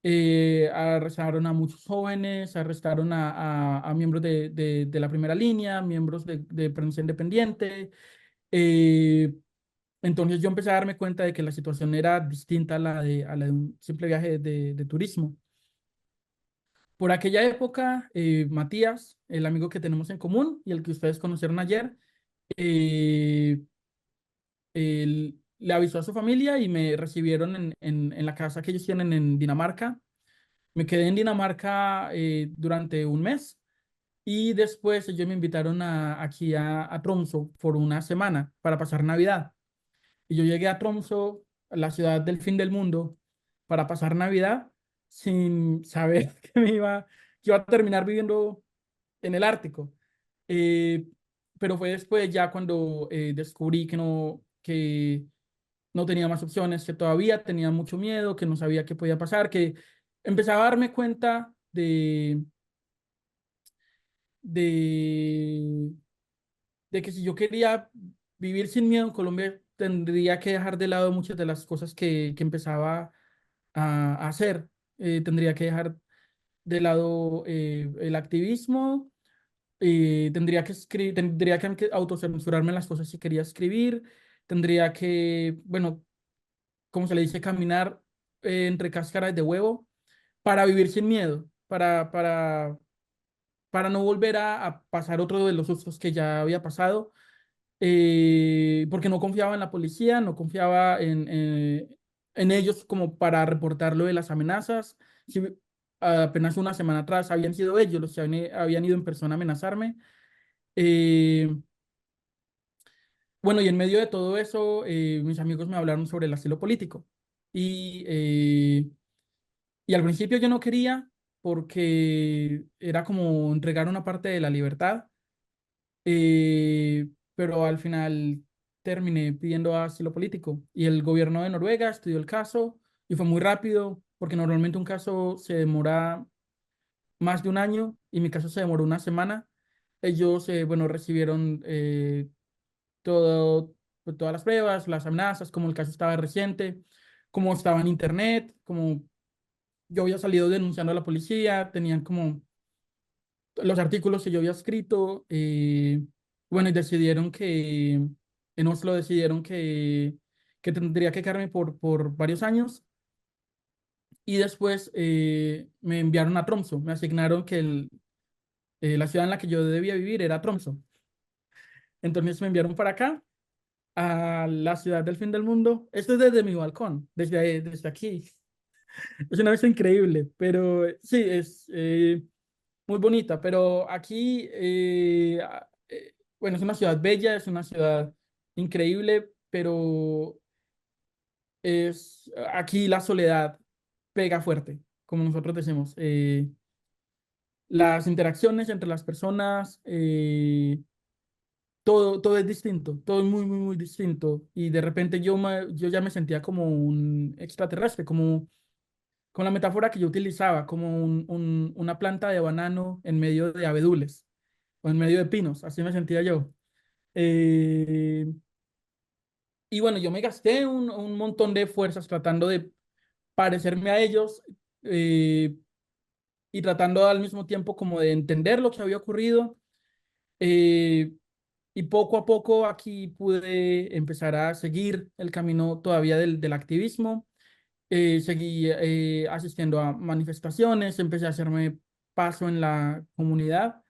Arrestaron a muchos jóvenes, arrestaron a miembros de la primera línea, miembros de prensa independiente. eh, entonces yo empecé a darme cuenta de que la situación era distinta a la de un simple viaje de turismo. Por aquella época, Matías, el amigo que tenemos en común y el que ustedes conocieron ayer, eh, él le avisó a su familia y me recibieron en la casa que ellos tienen en Dinamarca. Me quedé en Dinamarca durante un mes y después ellos me invitaron aquí a Tromsø por una semana para pasar Navidad. Y yo llegué a Tromsø, la ciudad del fin del mundo, para pasar Navidad sin saber que iba a terminar viviendo en el Ártico. Eh, pero fue después ya cuando descubrí que no tenía más opciones, que todavía tenía mucho miedo, que no sabía qué podía pasar, que empezaba a darme cuenta de, de que si yo quería vivir sin miedo en Colombia, tendría que dejar de lado muchas de las cosas que empezaba a hacer. Tendría que dejar de lado el activismo, tendría que autocensurarme las cosas si quería escribir, tendría que, bueno, como se le dice, caminar entre cáscaras de huevo para vivir sin miedo, para no volver a pasar otro de los sustos que ya había pasado, porque no confiaba en la policía, no confiaba en ellos como para reportar lo de las amenazas. Si, apenas una semana atrás habían sido ellos los que habían ido en persona a amenazarme. Eh, bueno, y en medio de todo eso, mis amigos me hablaron sobre el asilo político. Y, eh, y al principio yo no quería porque era como entregar una parte de la libertad, pero al final terminé pidiendo asilo político y el gobierno de Noruega estudió el caso y fue muy rápido porque normalmente un caso se demora más de un año y mi caso se demoró una semana. Ellos, bueno, recibieron pues, todas las pruebas, las amenazas, como el caso estaba reciente, como estaba en internet, como yo había salido denunciando a la policía, tenían como los artículos que yo había escrito, bueno, y decidieron en Oslo decidieron que tendría que quedarme por varios años. y después me enviaron a Tromsø, me asignaron que la ciudad en la que yo debía vivir era Tromsø. Entonces me enviaron para acá, a la ciudad del fin del mundo. Esto es desde mi balcón, desde aquí. Es una vista increíble, pero sí, es muy bonita. Pero aquí, bueno, es una ciudad bella, es una ciudad increíble, pero aquí la soledad pega fuerte, como nosotros decimos. Las interacciones entre las personas, todo es distinto, todo es muy, muy, muy distinto. Y de repente yo ya me sentía como un extraterrestre, como con la metáfora que yo utilizaba, como una planta de banano en medio de abedules o en medio de pinos, así me sentía yo. Eh, y bueno, yo me gasté un montón de fuerzas tratando de parecerme a ellos, eh, y tratando al mismo tiempo como de entender lo que había ocurrido. eh, y poco a poco aquí pude empezar a seguir el camino todavía del activismo. Seguí asistiendo a manifestaciones, empecé a hacerme paso en la comunidad.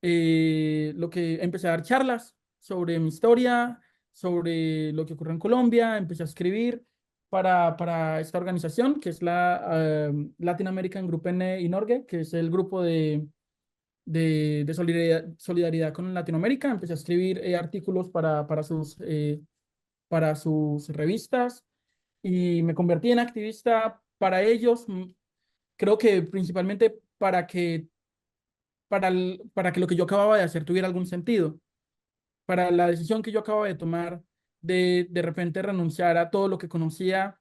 Lo que empecé a dar charlas sobre mi historia, sobre lo que ocurre en Colombia, empecé a escribir para esta organización que es la Latin American Group N y Norge, que es el grupo de solidaridad con Latinoamérica. Empecé a escribir artículos para sus revistas y me convertí en activista para ellos. Creo que principalmente para que lo que yo acababa de hacer tuviera algún sentido, para la decisión que yo acababa de tomar de repente renunciar a todo lo que conocía,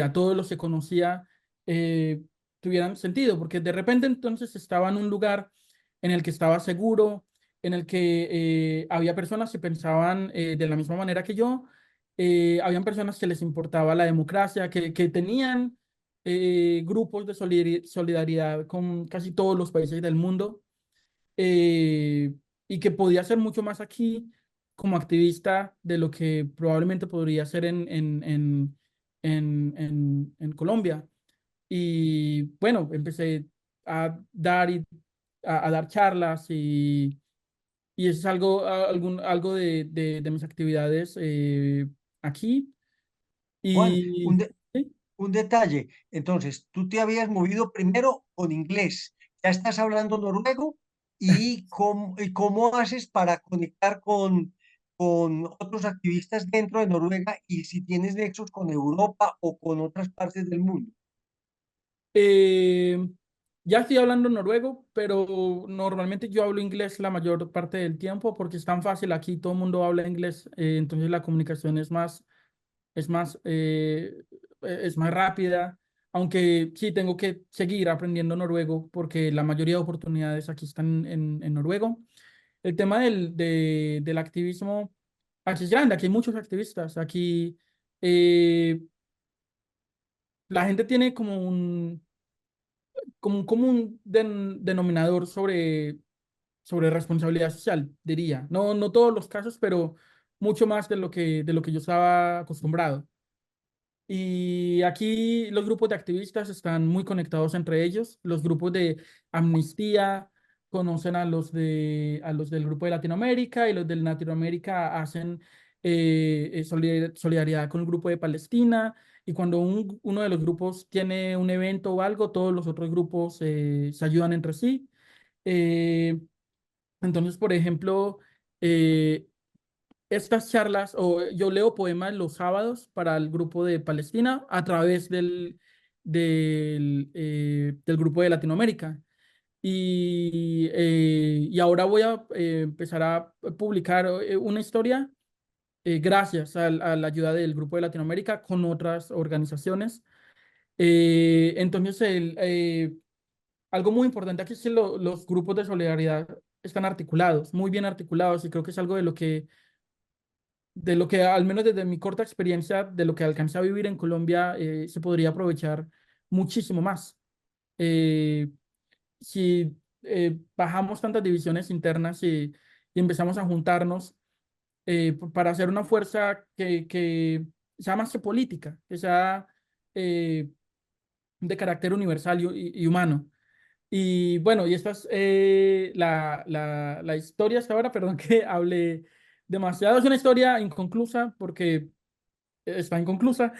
a todos los que conocía, eh, tuvieran sentido, porque de repente entonces estaba en un lugar en el que estaba seguro, en el que había personas que pensaban de la misma manera que yo, habían personas que les importaba la democracia, que tenían grupos de solidaridad con casi todos los países del mundo, eh, y que podía hacer mucho más aquí como activista de lo que probablemente podría hacer en Colombia. Y bueno, empecé a dar, a dar charlas y eso es algo de mis actividades aquí. Juan, Y sí, un detalle. Entonces, tú te habías movido primero con inglés. Ya estás hablando noruego y cómo haces para conectar con otros activistas dentro de Noruega y si tienes nexos con Europa o con otras partes del mundo. Eh, ya estoy hablando noruego, pero normalmente yo hablo inglés la mayor parte del tiempo porque es tan fácil. Aquí todo el mundo habla inglés, entonces la comunicación es más, eh, es más rápida. Aunque sí tengo que seguir aprendiendo noruego porque la mayoría de oportunidades aquí están en noruego. El tema del activismo aquí es grande, aquí hay muchos activistas. Aquí eh, la gente tiene como un común denominador sobre responsabilidad social, diría. No, no todos los casos, pero mucho más de lo que yo estaba acostumbrado. Y aquí los grupos de activistas están muy conectados entre ellos. Los grupos de Amnistía conocen a los del grupo de Latinoamérica y los de Latinoamérica hacen solidaridad con el grupo de Palestina. Y cuando uno de los grupos tiene un evento o algo, todos los otros grupos se ayudan entre sí. Eh, entonces, por ejemplo, eh, estas charlas, o yo leo poemas los sábados para el grupo de Palestina a través del grupo de Latinoamérica. Y ahora voy a empezar a publicar una historia gracias a la ayuda del grupo de Latinoamérica con otras organizaciones. Entonces, algo muy importante aquí es que los grupos de solidaridad están articulados, muy bien articulados, y creo que es algo de lo que, al menos desde mi corta experiencia, de lo que alcancé a vivir en Colombia, se podría aprovechar muchísimo más. Eh, si bajamos tantas divisiones internas y empezamos a juntarnos para hacer una fuerza que sea más que política, que sea de carácter universal y humano. Y bueno, y esta es la historia hasta ahora, perdón que hable demasiado. Es una historia inconclusa porque está inconclusa,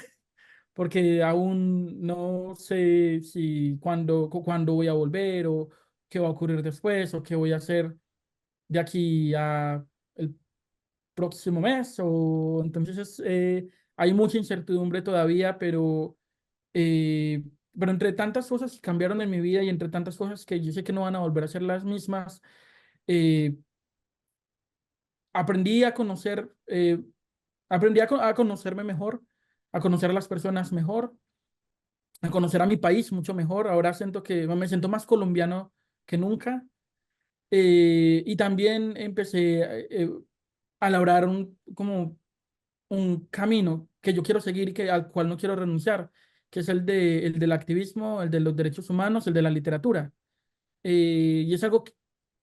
porque aún no sé si cuándo voy a volver o qué va a ocurrir después o qué voy a hacer de aquí a el próximo mes. O entonces hay mucha incertidumbre todavía, eh, pero entre tantas cosas que cambiaron en mi vida y entre tantas cosas que yo sé que no van a volver a ser las mismas, eh, aprendí a conocer, a conocerme mejor, a conocer a las personas mejor, a conocer a mi país mucho mejor. Ahora siento que me siento más colombiano que nunca. Y también empecé a labrar como un camino que yo quiero seguir y al cual no quiero renunciar, que es el del activismo, el de los derechos humanos, el de la literatura. Y es algo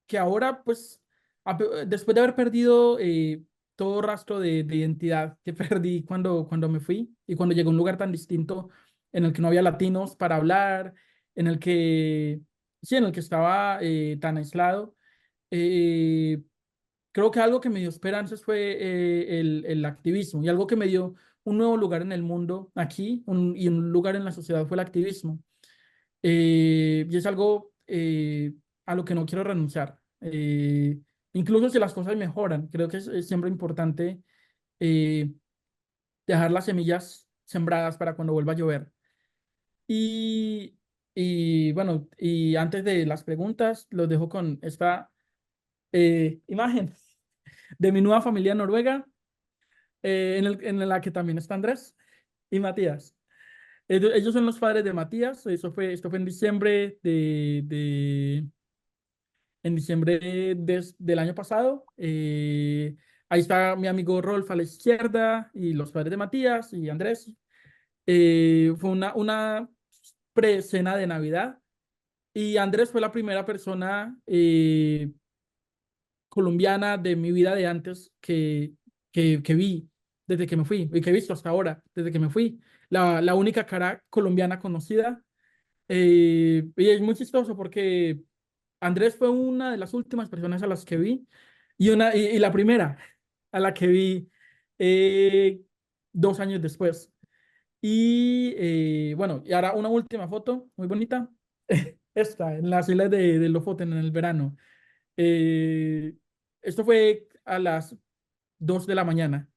que ahora, pues, después de haber perdido todo rastro de identidad que perdí cuando me fui y cuando llegué a un lugar tan distinto en el que no había latinos para hablar, en el que, sí, en el que estaba tan aislado, eh, creo que algo que me dio esperanzas fue el activismo, y algo que me dio un nuevo lugar en el mundo aquí y un lugar en la sociedad fue el activismo. Y es algo a lo que no quiero renunciar. Incluso si las cosas mejoran, creo que es siempre importante eh, dejar las semillas sembradas para cuando vuelva a llover. Y, y bueno, y antes de las preguntas, los dejo con esta imagen de mi nueva familia noruega, en la que también está Andrés y Matías. Ellos son los padres de Matías. Esto fue en diciembre en diciembre del año pasado. Ahí está mi amigo Rolf a la izquierda y los padres de Matías y Andrés. Fue una pre-cena de Navidad y Andrés fue la primera persona colombiana de mi vida de antes que vi desde que me fui y que he visto hasta ahora desde que me fui. La única cara colombiana conocida. Y es muy chistoso porque Andrés fue una de las últimas personas a las que vi y la primera a la que vi eh, 2 años después. Y bueno, y ahora una última foto muy bonita. Esta, en las islas de Lofoten en el verano. Eh, Esto fue a las 2 de la mañana,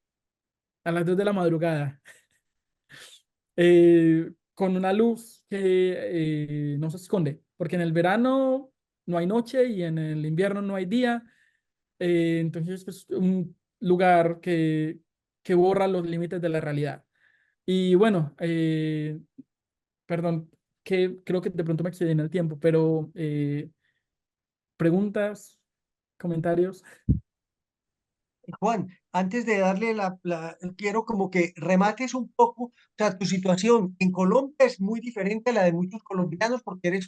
a las 2 de la madrugada, con una luz que no se esconde, porque en el verano no hay noche y en el invierno no hay día. Entonces, pues, un lugar que borra los límites de la realidad. Y bueno, perdón, que creo que de pronto me excedí en el tiempo, pero preguntas, comentarios. Juan, antes de darle quiero como que remates un poco, o sea, tu situación en Colombia es muy diferente a la de muchos colombianos porque o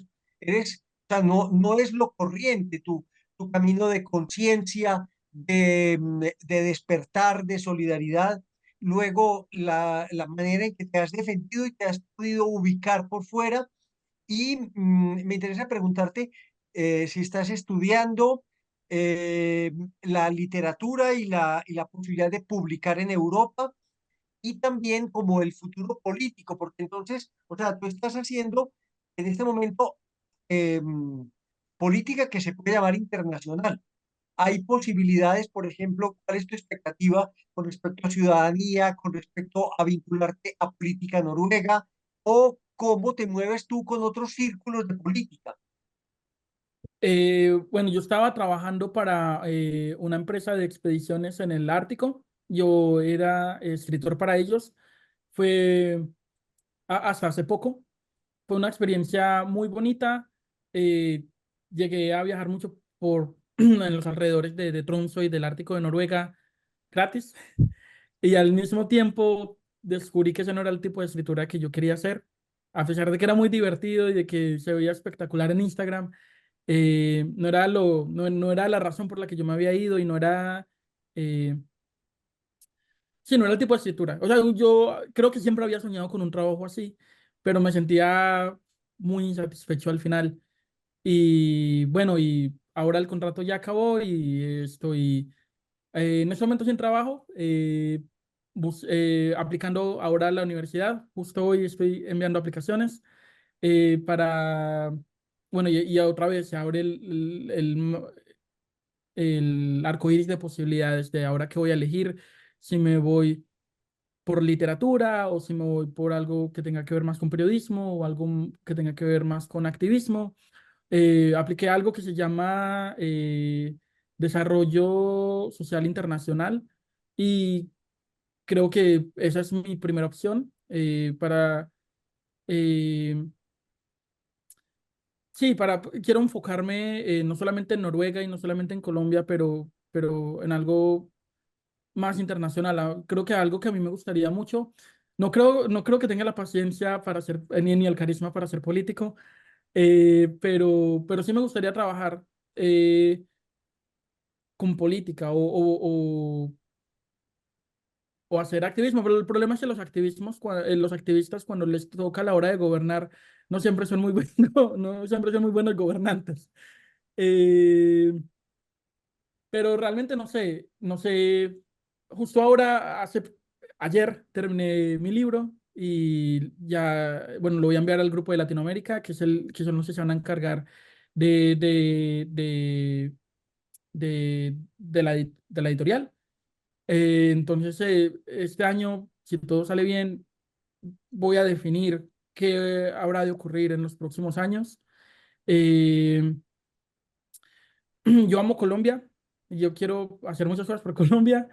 sea, no es lo corriente, tu camino de conciencia, de despertar, de solidaridad, luego la manera en que te has defendido y te has podido ubicar por fuera. Y me interesa preguntarte si estás estudiando eh, la literatura y la posibilidad de publicar en Europa y también como el futuro político, porque entonces, o sea, tú estás haciendo en este momento eh, política que se puede llamar internacional. Hay posibilidades, por ejemplo, ¿cuál es tu expectativa con respecto a ciudadanía, con respecto a vincularte a política noruega o cómo te mueves tú con otros círculos de política? Bueno, yo estaba trabajando para una empresa de expediciones en el Ártico. Yo era escritor para ellos. Fue hasta hace poco. Fue una experiencia muy bonita. Eh, Llegué a viajar mucho por en los alrededores de Tromsø y del Ártico de Noruega gratis. Y al mismo tiempo descubrí que ese no era el tipo de escritura que yo quería hacer. A pesar de que era muy divertido y de que se veía espectacular en Instagram, no era la razón por la que yo me había ido y no era, eh, sí, no era el tipo de escritura. O sea, yo creo que siempre había soñado con un trabajo así, pero me sentía muy insatisfecho al final. Y bueno, y ahora el contrato ya acabó y estoy en este momento sin trabajo, aplicando ahora a la universidad. Justo hoy estoy enviando aplicaciones para, bueno, y otra vez se abre el arco iris de posibilidades de ahora que voy a elegir si me voy por literatura o si me voy por algo que tenga que ver más con periodismo o algo que tenga que ver más con activismo. Apliqué algo que se llama Desarrollo Social Internacional y creo que esa es mi primera opción eh, sí, quiero enfocarme no solamente en Noruega y no solamente en Colombia, pero en algo más internacional. Creo que algo que a mí me gustaría mucho. No creo que tenga la paciencia para ser, ni el carisma para ser político, pero sí me gustaría trabajar eh, con política o hacer activismo. Pero el problema es que los activistas cuando les toca a la hora de gobernar, no siempre son muy buenos, no siempre son muy buenos gobernantes. Eh, pero realmente no sé, justo ahora, ayer terminé mi libro y ya, bueno, lo voy a enviar al grupo de Latinoamérica, que son los que se van a encargar de, de, de, de la editorial. Entonces, este año, si todo sale bien, voy a definir qué habrá de ocurrir en los próximos años. Eh, yo amo Colombia, y yo quiero hacer muchas cosas por Colombia,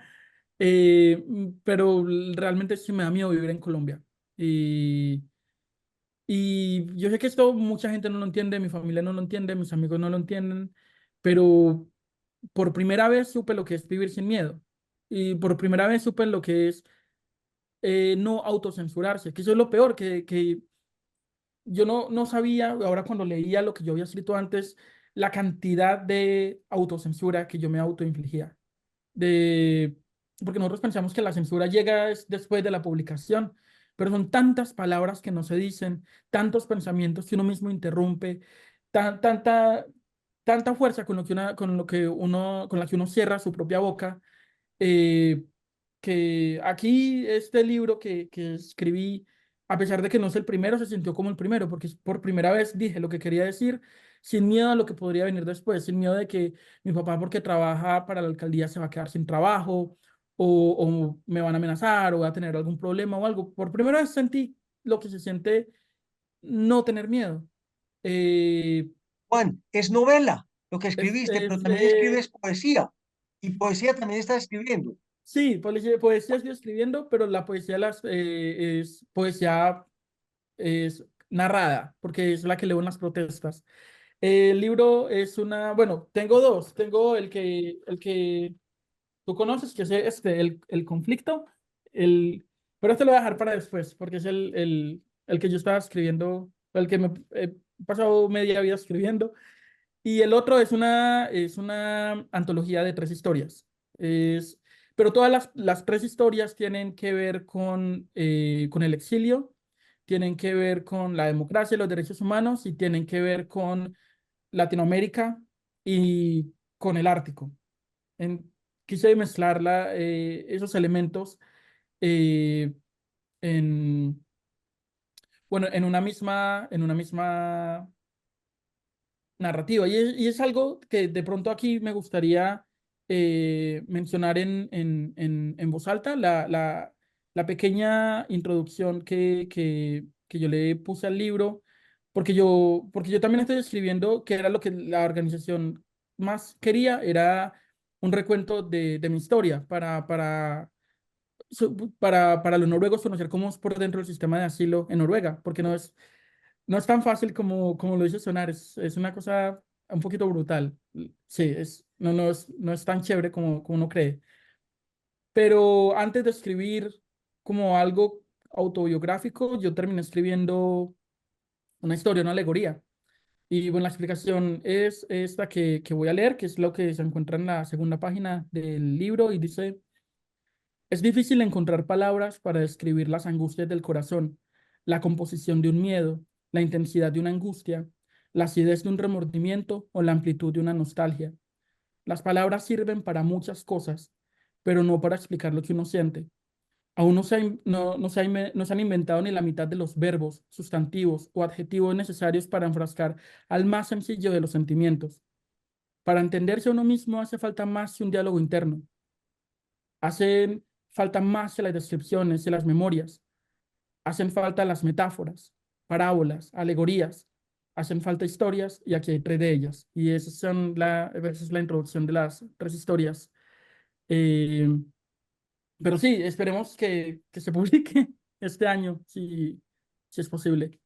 pero realmente sí me da miedo vivir en Colombia. Y, y yo sé que esto mucha gente no lo entiende, mi familia no lo entiende, mis amigos no lo entienden, pero por primera vez supe lo que es vivir sin miedo. Y por primera vez supe lo que es no autocensurarse, que eso es lo peor, que yo no sabía, ahora cuando leía lo que yo había escrito antes, la cantidad de autocensura que yo me autoinfligía. De, porque nosotros pensamos que la censura llega después de la publicación, pero son tantas palabras que no se dicen, tantos pensamientos que uno mismo interrumpe, tanta, tanta fuerza con la que uno cierra su propia boca, eh, que aquí este libro que escribí, a pesar de que no es el primero, se sintió como el primero, porque por primera vez dije lo que quería decir sin miedo a lo que podría venir después, sin miedo de que mi papá, porque trabaja para la alcaldía, se va a quedar sin trabajo, o me van a amenazar, o voy a tener algún problema o algo. Por primera vez sentí lo que se siente no tener miedo. Eh, Juan, es novela lo que es, escribiste, pero es, también escribes poesía. Y poesía también estás escribiendo. sí, poesía estoy escribiendo, pero la poesía es poesía es narrada, porque es la que leo en las protestas. El libro es bueno, tengo dos. Tengo el que tú conoces, que es el conflicto, pero este lo voy a dejar para después, porque es el que yo estaba escribiendo, el que me he pasado media vida escribiendo. Y el otro es una antología de 3 historias. Es, pero todas las 3 historias tienen que ver con el exilio, tienen que ver con la democracia y los derechos humanos y tienen que ver con Latinoamérica y con el Ártico. Quise mezclar esos elementos eh, en, bueno, en una misma narrativa. Y es algo que de pronto aquí me gustaría mencionar en voz alta, la pequeña introducción que yo le puse al libro, porque yo también estoy escribiendo, que era lo que la organización más quería, era un recuento de mi historia para los noruegos conocer cómo es por dentro el sistema de asilo en Noruega, porque no es tan fácil como lo dice sonar, es una cosa un poquito brutal. Sí, no es tan chévere como uno cree. Pero antes de escribir como algo autobiográfico, yo terminé escribiendo una historia, una alegoría. Y bueno, la explicación es esta que voy a leer, que es lo que se encuentra en la segunda página del libro y dice: es difícil encontrar palabras para describir las angustias del corazón, la composición de un miedo, la intensidad de una angustia, la acidez de un remordimiento o la amplitud de una nostalgia. Las palabras sirven para muchas cosas, pero no para explicar lo que uno siente. Aún no se han inventado ni la mitad de los verbos, sustantivos o adjetivos necesarios para enfrascar al más sencillo de los sentimientos. Para entenderse a uno mismo hace falta más que un diálogo interno. Hacen falta más que las descripciones y las memorias. Hacen falta las metáforas, parábolas, alegorías. Hacen falta historias y aquí hay 3 de ellas. Y esa es la introducción de las 3 historias. Eh, pero sí, esperemos que se publique este año, si es posible.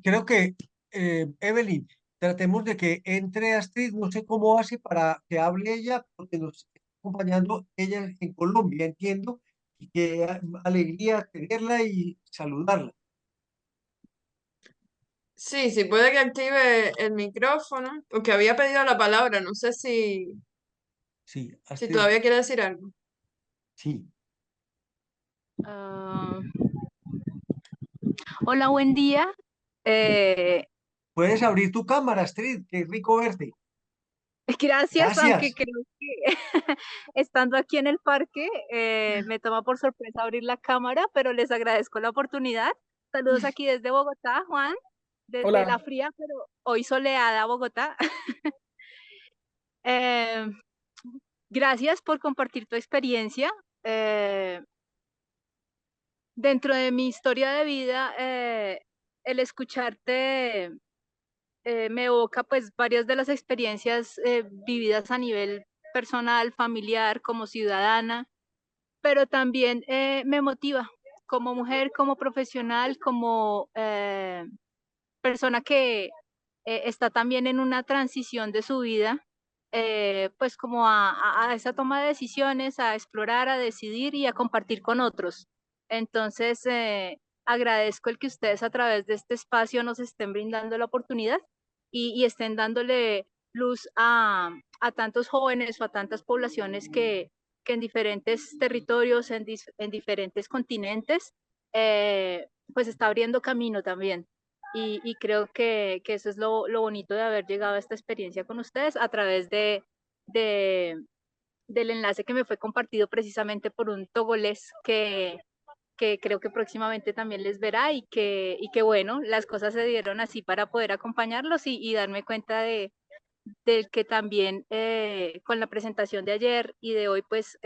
Creo que, Evelyn, tratemos de que entre Astrid, no sé cómo hace para que hable ella, porque nos está acompañando ella en Colombia, entiendo, y qué alegría tenerla y saludarla. Sí, sí, puede que active el micrófono, porque había pedido la palabra, no sé Sí, si Astrid, todavía quiere decir algo. sí. Ah, hola, buen día. Eh, Puedes abrir tu cámara, Astrid, qué rico verte. gracias, aunque Gracias. creo que estando aquí en el parque me toma por sorpresa abrir la cámara, pero les agradezco la oportunidad. Saludos aquí desde Bogotá, Juan, desde la Hola. fría, pero hoy soleada Bogotá. Eh, gracias por compartir tu experiencia. Eh, dentro de mi historia de vida, el escucharte me evoca pues varias de las experiencias vividas a nivel personal, familiar, como ciudadana, pero también me motiva como mujer, como profesional, como persona que está también en una transición de su vida, pues como a esa toma de decisiones, a explorar, a decidir y a compartir con otros. Entonces, agradezco el que ustedes a través de este espacio nos estén brindando la oportunidad y estén dándole luz a tantos jóvenes o a tantas poblaciones que en diferentes territorios, en diferentes continentes, pues está abriendo camino también. Y creo que eso es lo bonito de haber llegado a esta experiencia con ustedes a través de, del enlace que me fue compartido precisamente por un togolés que creo que próximamente también les verá y que bueno, las cosas se dieron así para poder acompañarlos y darme cuenta del que también con la presentación de ayer y de hoy pues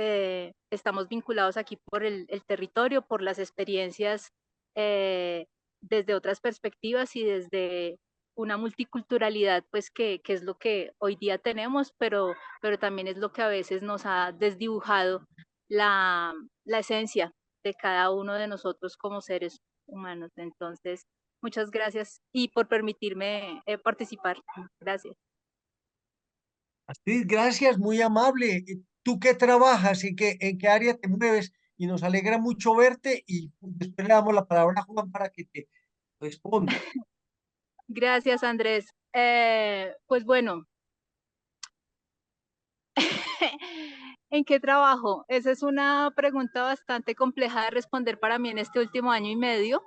estamos vinculados aquí por el territorio, por las experiencias eh, desde otras perspectivas y desde una multiculturalidad pues que es lo que hoy día tenemos, pero también es lo que a veces nos ha desdibujado la esencia de cada uno de nosotros como seres humanos. Entonces, muchas gracias y por permitirme participar. Gracias. Astrid, gracias, muy amable. ¿Tú qué trabajas? En qué área te mueves? Y nos alegra mucho verte y después le damos la palabra a Juan para que te responda. Gracias, Andrés. Pues bueno, ¿en qué trabajo? Esa es una pregunta bastante compleja de responder para mí en este último año y medio,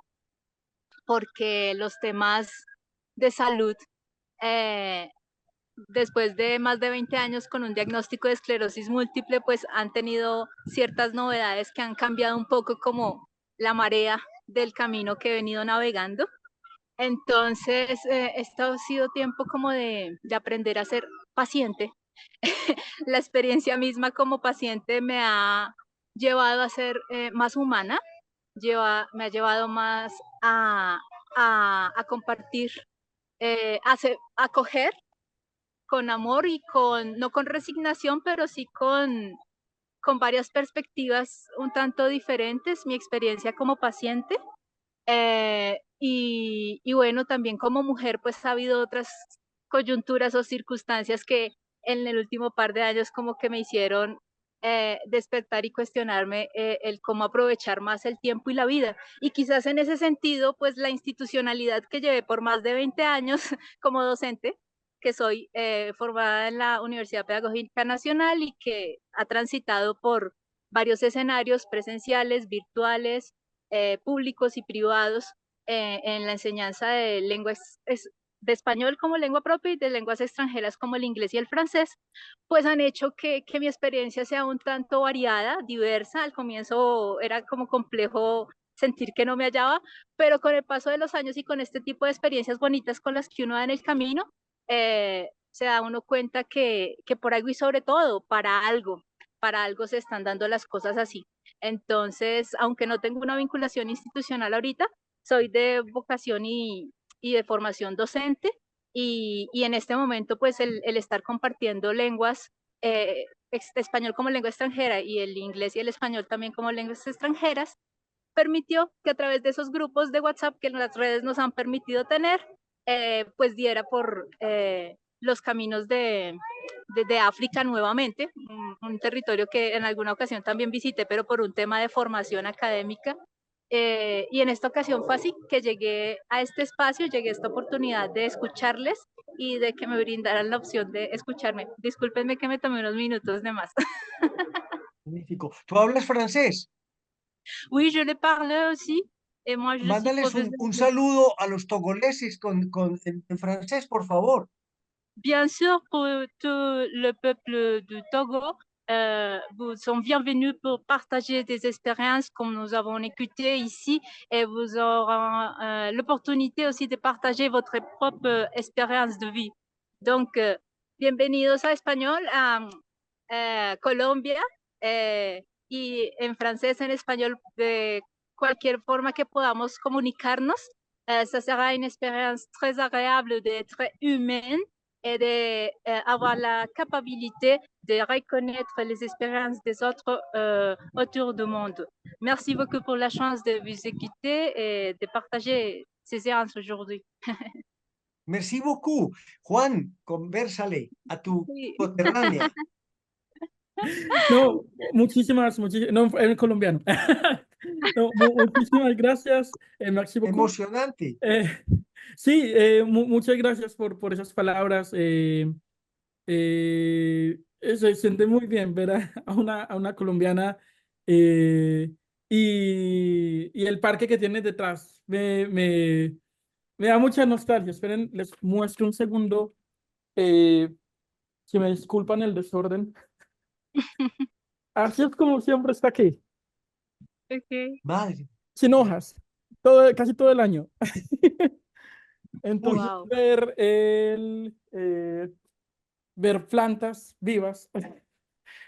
porque los temas de salud, eh, después de más de 20 años con un diagnóstico de esclerosis múltiple, pues han tenido ciertas novedades que han cambiado un poco como la marea del camino que he venido navegando. Entonces, esto ha sido tiempo como de aprender a ser paciente. La experiencia misma como paciente me ha llevado a ser más humana, me ha llevado más a compartir, a acoger con amor y no con resignación, pero sí con varias perspectivas un tanto diferentes, mi experiencia como paciente. Y bueno, también como mujer, pues ha habido otras coyunturas o circunstancias que en el último par de años como que me hicieron despertar y cuestionarme el cómo aprovechar más el tiempo y la vida. Y quizás en ese sentido, pues la institucionalidad que llevé por más de 20 años como docente, que soy formada en la Universidad Pedagógica Nacional y que ha transitado por varios escenarios presenciales, virtuales, públicos y privados en la enseñanza de lenguas de español como lengua propia y de lenguas extranjeras como el inglés y el francés, pues han hecho que mi experiencia sea un tanto variada, diversa. Al comienzo era como complejo sentir que no me hallaba, pero con el paso de los años y con este tipo de experiencias bonitas con las que uno da en el camino, se da uno cuenta que por algo y sobre todo para algo se están dando las cosas así. Entonces, aunque no tengo una vinculación institucional ahorita, soy de vocación y de formación docente, y en este momento pues el estar compartiendo lenguas, español como lengua extranjera y el inglés y el español también como lenguas extranjeras, permitió que a través de esos grupos de WhatsApp que las redes nos han permitido tener, pues diera por los caminos de África nuevamente, un territorio que en alguna ocasión también visité, pero por un tema de formación académica. Y en esta ocasión fue así que llegué a este espacio, llegué a esta oportunidad de escucharles y de que me brindaran la opción de escucharme. Discúlpenme que me tomé unos minutos de más. Magnífico. ¿Tú hablas francés? Oui, je le parle aussi. Et moi, je suis Mándales professeure. un saludo a los togoleses en francés, por favor. Bien sûr, pour tout le peuple du Togo, vous sont bienvenus pour partager des expériences comme nous avons écoutées ici, et vous aurez l'opportunité aussi de partager votre propre expérience de vie. Donc, bienvenidos a Español, a Colombia, y en francés, en español, de cualquier forma que podamos comunicarnos. Ça sera une expérience très agréable, très humaine, et d'avoir la capacité de reconnaître les expériences des autres autour du monde. Merci beaucoup pour la chance de vous écouter et de partager ces séances aujourd'hui. Merci beaucoup. Juan, conversale a tu Sí. coterránea. No, muchísimas, no, en colombiano. No, muchísimas gracias, merci beaucoup. Emocionante. Sí, muchas gracias por esas palabras. Se siente muy bien ver a una colombiana, y el parque que tiene detrás me da mucha nostalgia. Esperen, les muestro un segundo. Si me disculpan el desorden. Así es como siempre está aquí, Okay. Madre. sin hojas, casi todo el año. Entonces, Wow. ver plantas vivas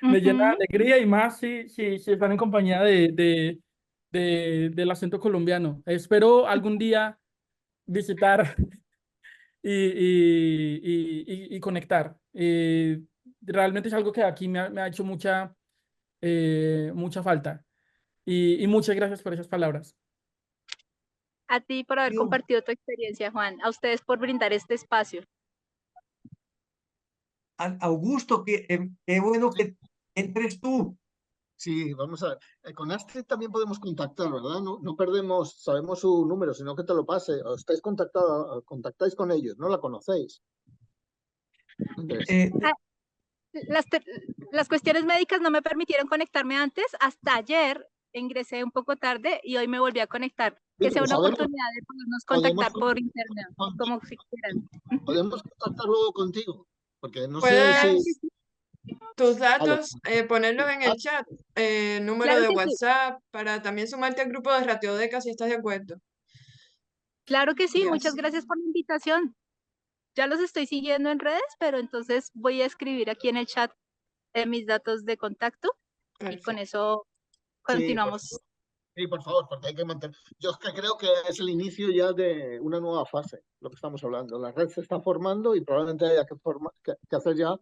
me llena de alegría, y más si están en compañía del acento colombiano. Espero algún día visitar y conectar. Realmente es algo que aquí me ha hecho mucha falta. Y muchas gracias por esas palabras. A ti por haber compartido tu experiencia, Juan. A ustedes por brindar este espacio. Augusto, qué bueno que entres tú. Sí, vamos a ver. Con Astrid también podemos contactar, ¿verdad? No perdemos, sabemos su número, sino que te lo pase. O estáis contactáis con ellos, ¿no la conocéis? Las cuestiones médicas no me permitieron conectarme antes. Hasta ayer ingresé un poco tarde y hoy me volví a conectar. Que sea una oportunidad de podernos contactar por internet, como si quieran. Podemos contactar luego contigo, porque no sé ¿Puedes si... tus datos, ponerlos en el chat, número Claro de que sí. WhatsApp, para también sumarte al grupo de Ratiodeca si estás de acuerdo? Claro que sí, Yes. muchas gracias por la invitación. Ya los estoy siguiendo en redes, pero entonces voy a escribir aquí en el chat mis datos de contacto y con eso continuamos. Sí, por favor, porque hay que mantener. Yo es que creo que es el inicio ya de una nueva fase, lo que estamos hablando. La red se está formando y probablemente haya que hacer ya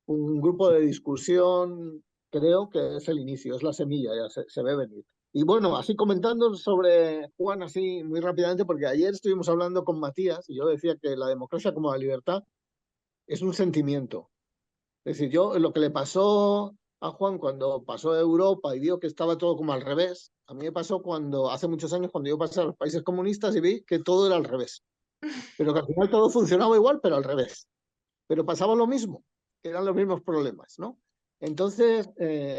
un grupo de discusión. Creo que es el inicio, es la semilla, ya se ve venir. Y bueno, así comentando sobre Juan, así muy rápidamente, porque ayer estuvimos hablando con Matías y yo decía que la democracia como la libertad es un sentimiento. Es decir, yo lo que le pasó a Juan cuando pasó a Europa y vio que estaba todo como al revés, a mí me pasó hace muchos años, cuando yo pasé a los países comunistas y vi que todo era al revés. Pero que al final todo funcionaba igual, pero al revés. Pero pasaba lo mismo, que eran los mismos problemas, ¿no? Entonces,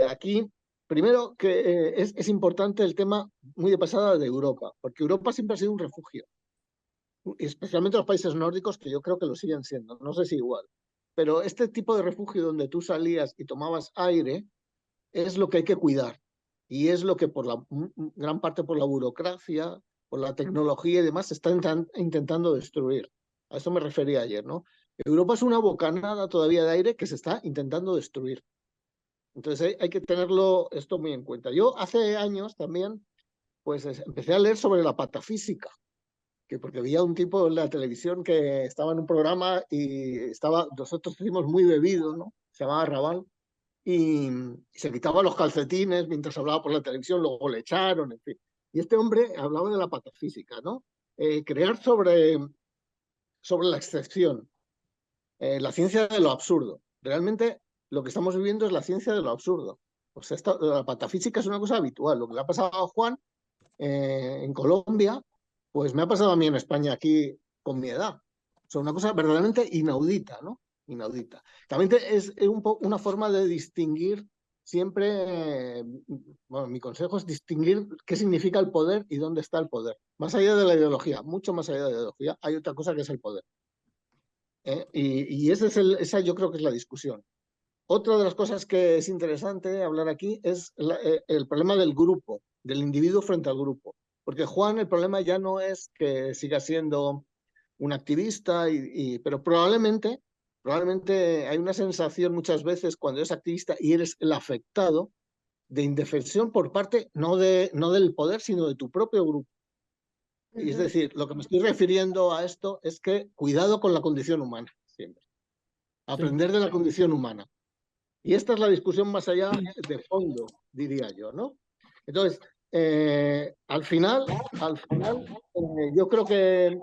aquí Primero, que es importante el tema muy de pasada de Europa, porque Europa siempre ha sido un refugio, especialmente los países nórdicos, que yo creo que lo siguen siendo, no sé si igual. Pero este tipo de refugio donde tú salías y tomabas aire es lo que hay que cuidar. Y es lo que por la gran parte por la burocracia, por la tecnología y demás, se está intentando destruir. A eso me refería ayer, ¿no? Europa es una bocanada todavía de aire que se está intentando destruir. Entonces hay que tenerlo esto muy en cuenta. Yo hace años también, pues empecé a leer sobre la patafísica, que porque había un tipo en la televisión que estaba en un programa y nosotros estuvimos muy bebidos, ¿no? Se llamaba Raval, y se quitaba los calcetines mientras hablaba por la televisión, luego le echaron, en fin. Y este hombre hablaba de la patafísica, ¿no? Crear sobre la excepción, la ciencia de lo absurdo. Realmente lo que estamos viviendo es la ciencia de lo absurdo. O sea, la patafísica es una cosa habitual. Lo que le ha pasado a Juan en Colombia, pues me ha pasado a mí en España aquí con mi edad. O sea, una cosa verdaderamente inaudita, ¿no? Inaudita. También es una forma de distinguir siempre, bueno, mi consejo es distinguir qué significa el poder y dónde está el poder. Más allá de la ideología, mucho más allá de la ideología, hay otra cosa que es el poder. Y esa yo creo que es la discusión. Otra de las cosas que es interesante hablar aquí es el problema del grupo, del individuo frente al grupo. Porque Juan, el problema ya no es que siga siendo un activista, pero probablemente hay una sensación muchas veces cuando eres activista y eres el afectado de indefensión por parte no del poder, sino de tu propio grupo. Y es decir, lo que me estoy refiriendo a esto es que cuidado con la condición humana, siempre. Aprender de la condición humana. Y esta es la discusión más allá de fondo, diría yo, ¿no? Entonces, al final yo creo que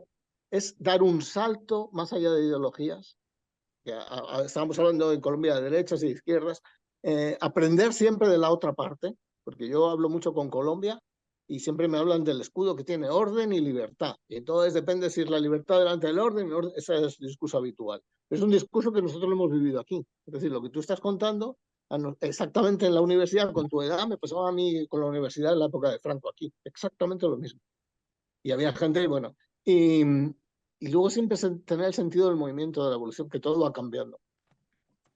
es dar un salto más allá de ideologías. Estábamos hablando en Colombia de derechas y de izquierdas. Aprender siempre de la otra parte, porque yo hablo mucho con Colombia y siempre me hablan del escudo que tiene orden y libertad. Y entonces depende si es la libertad delante del orden, ese es el discurso habitual. Es un discurso que nosotros lo hemos vivido aquí. Es decir, lo que tú estás contando, exactamente en la universidad, con tu edad, me pasaba a mí con la universidad en la época de Franco aquí. Exactamente lo mismo. Y había gente, bueno, y luego siempre tener el sentido del movimiento, de la evolución, que todo va cambiando.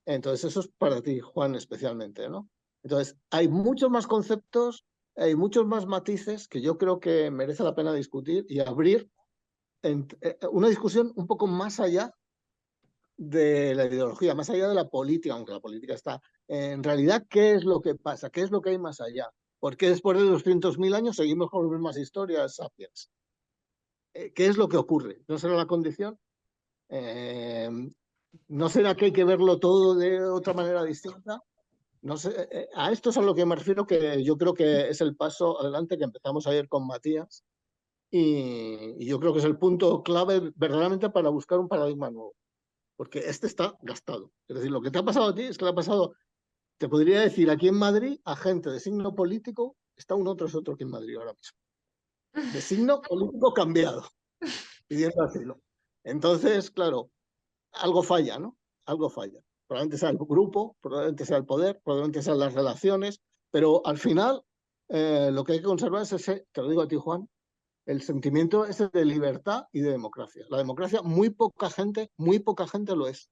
Entonces, eso es para ti, Juan, especialmente, ¿no? Entonces, hay muchos más conceptos, hay muchos más matices que yo creo que merece la pena discutir y abrir una discusión un poco más allá de la ideología, más allá de la política, aunque la política está. En realidad, ¿qué es lo que pasa? ¿Qué es lo que hay más allá? ¿Por qué después de 200.000 años seguimos con las mismas historias sapiens? ¿Qué es lo que ocurre? ¿No será la condición? ¿No será que hay que verlo todo de otra manera distinta? No sé, a esto es a lo que me refiero, que yo creo que es el paso adelante que empezamos ayer con Matías y yo creo que es el punto clave verdaderamente para buscar un paradigma nuevo, porque este está gastado. Es decir, lo que te ha pasado a ti es que le ha pasado, te podría decir, aquí en Madrid, a gente de signo político, está uno tras otro aquí en Madrid ahora mismo, de signo político cambiado, pidiendo asilo. Entonces, claro, algo falla, ¿no? Algo falla. Probablemente sea el grupo, probablemente sea el poder, probablemente sean las relaciones, pero al final lo que hay que conservar es ese, te lo digo a ti, Juan, el sentimiento ese de libertad y de democracia. La democracia, muy poca gente lo es.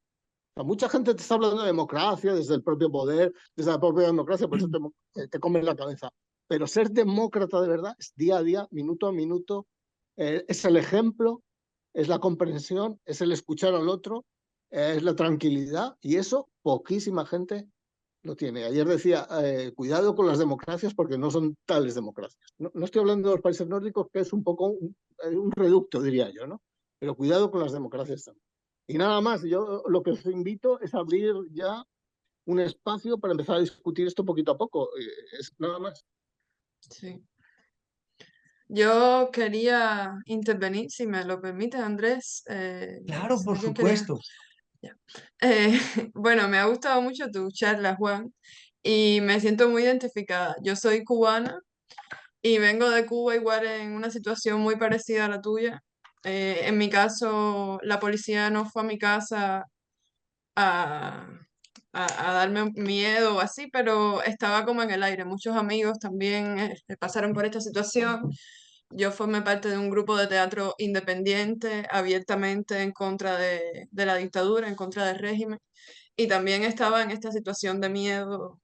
O sea, mucha gente te está hablando de democracia desde el propio poder, desde la propia democracia, por eso te comen la cabeza. Pero ser demócrata de verdad es día a día, minuto a minuto, es el ejemplo, es la comprensión, es el escuchar al otro, es la tranquilidad, y eso poquísima gente lo tiene. Ayer decía, cuidado con las democracias porque no son tales democracias. No estoy hablando de los países nórdicos, que es un poco un reducto, diría yo, ¿no? Pero cuidado con las democracias también. Y nada más, yo lo que os invito es abrir ya un espacio para empezar a discutir esto poquito a poco. Es nada más. Sí. Yo quería intervenir, si me lo permite, Andrés. Claro, por ¿Alguien quería? supuesto. Ya. Bueno, me ha gustado mucho tu charla, Juan, y me siento muy identificada. Yo soy cubana y vengo de Cuba igual en una situación muy parecida a la tuya. En mi caso, la policía no fue a mi casa a, a darme miedo o así, pero estaba como en el aire. Muchos amigos también pasaron por esta situación. Yo formé parte de un grupo de teatro independiente, abiertamente en contra de la dictadura, en contra del régimen, y también estaba en esta situación de miedo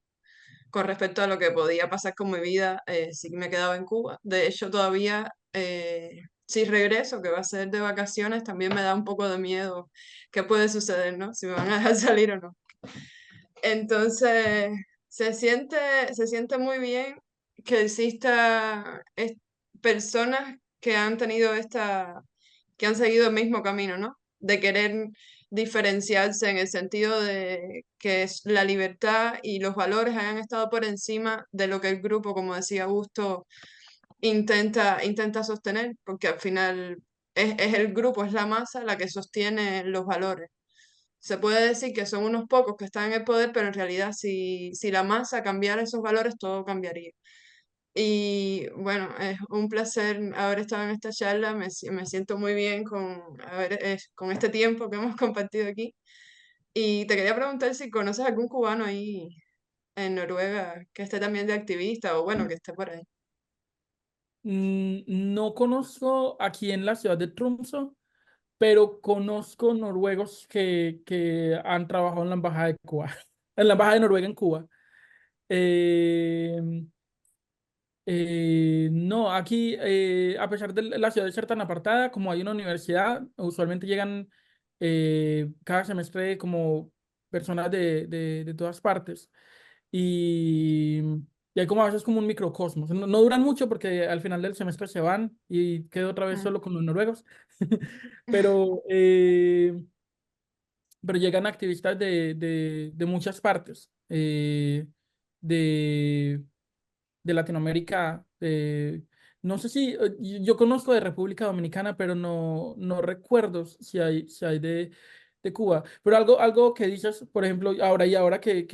con respecto a lo que podía pasar con mi vida si me quedaba en Cuba. De hecho, todavía, si regreso, que va a ser de vacaciones, también me da un poco de miedo qué puede suceder, ¿no? Si me van a dejar salir o no. Entonces, se siente muy bien que exista personas que han tenido que han seguido el mismo camino, ¿no? De querer diferenciarse en el sentido de que la libertad y los valores hayan estado por encima de lo que el grupo, como decía Augusto, intenta sostener, porque al final es el grupo, es la masa la que sostiene los valores. Se puede decir que son unos pocos que están en el poder, pero en realidad si la masa cambiara esos valores, todo cambiaría. Y bueno, es un placer haber estado en esta charla, me siento muy bien con este tiempo que hemos compartido aquí. Y te quería preguntar si conoces algún cubano ahí en Noruega que esté también de activista o bueno, que esté por ahí. No conozco aquí en la ciudad de Tromsø, pero conozco noruegos que han trabajado en la embajada de Cuba, en la embajada de Noruega en Cuba. Eh, no, aquí, a pesar de la ciudad de ser tan apartada, como hay una universidad, usualmente llegan cada semestre como personas de todas partes. Y, y hay como a veces como un microcosmos. No duran mucho porque al final del semestre se van y quedo otra vez Mm. solo con los noruegos. Pero, eh, pero llegan activistas de muchas partes. De de Latinoamérica. No sé si yo conozco de República Dominicana, pero no recuerdo si hay de Cuba. Pero algo que dices, por ejemplo, ahora que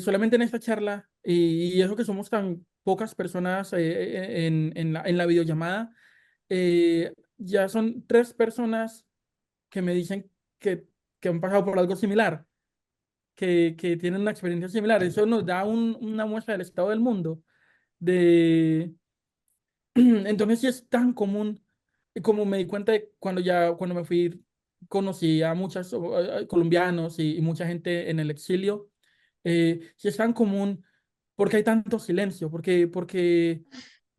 solamente en esta charla, y eso que somos tan pocas personas en la videollamada, ya son 3 personas que me dicen que han pasado por algo similar, que tienen una experiencia similar. Eso nos da una muestra del estado del mundo. De... Entonces sí es tan común, y como me di cuenta cuando me fui, conocí a muchos colombianos y mucha gente en el exilio, sí es tan común porque hay tanto silencio, porque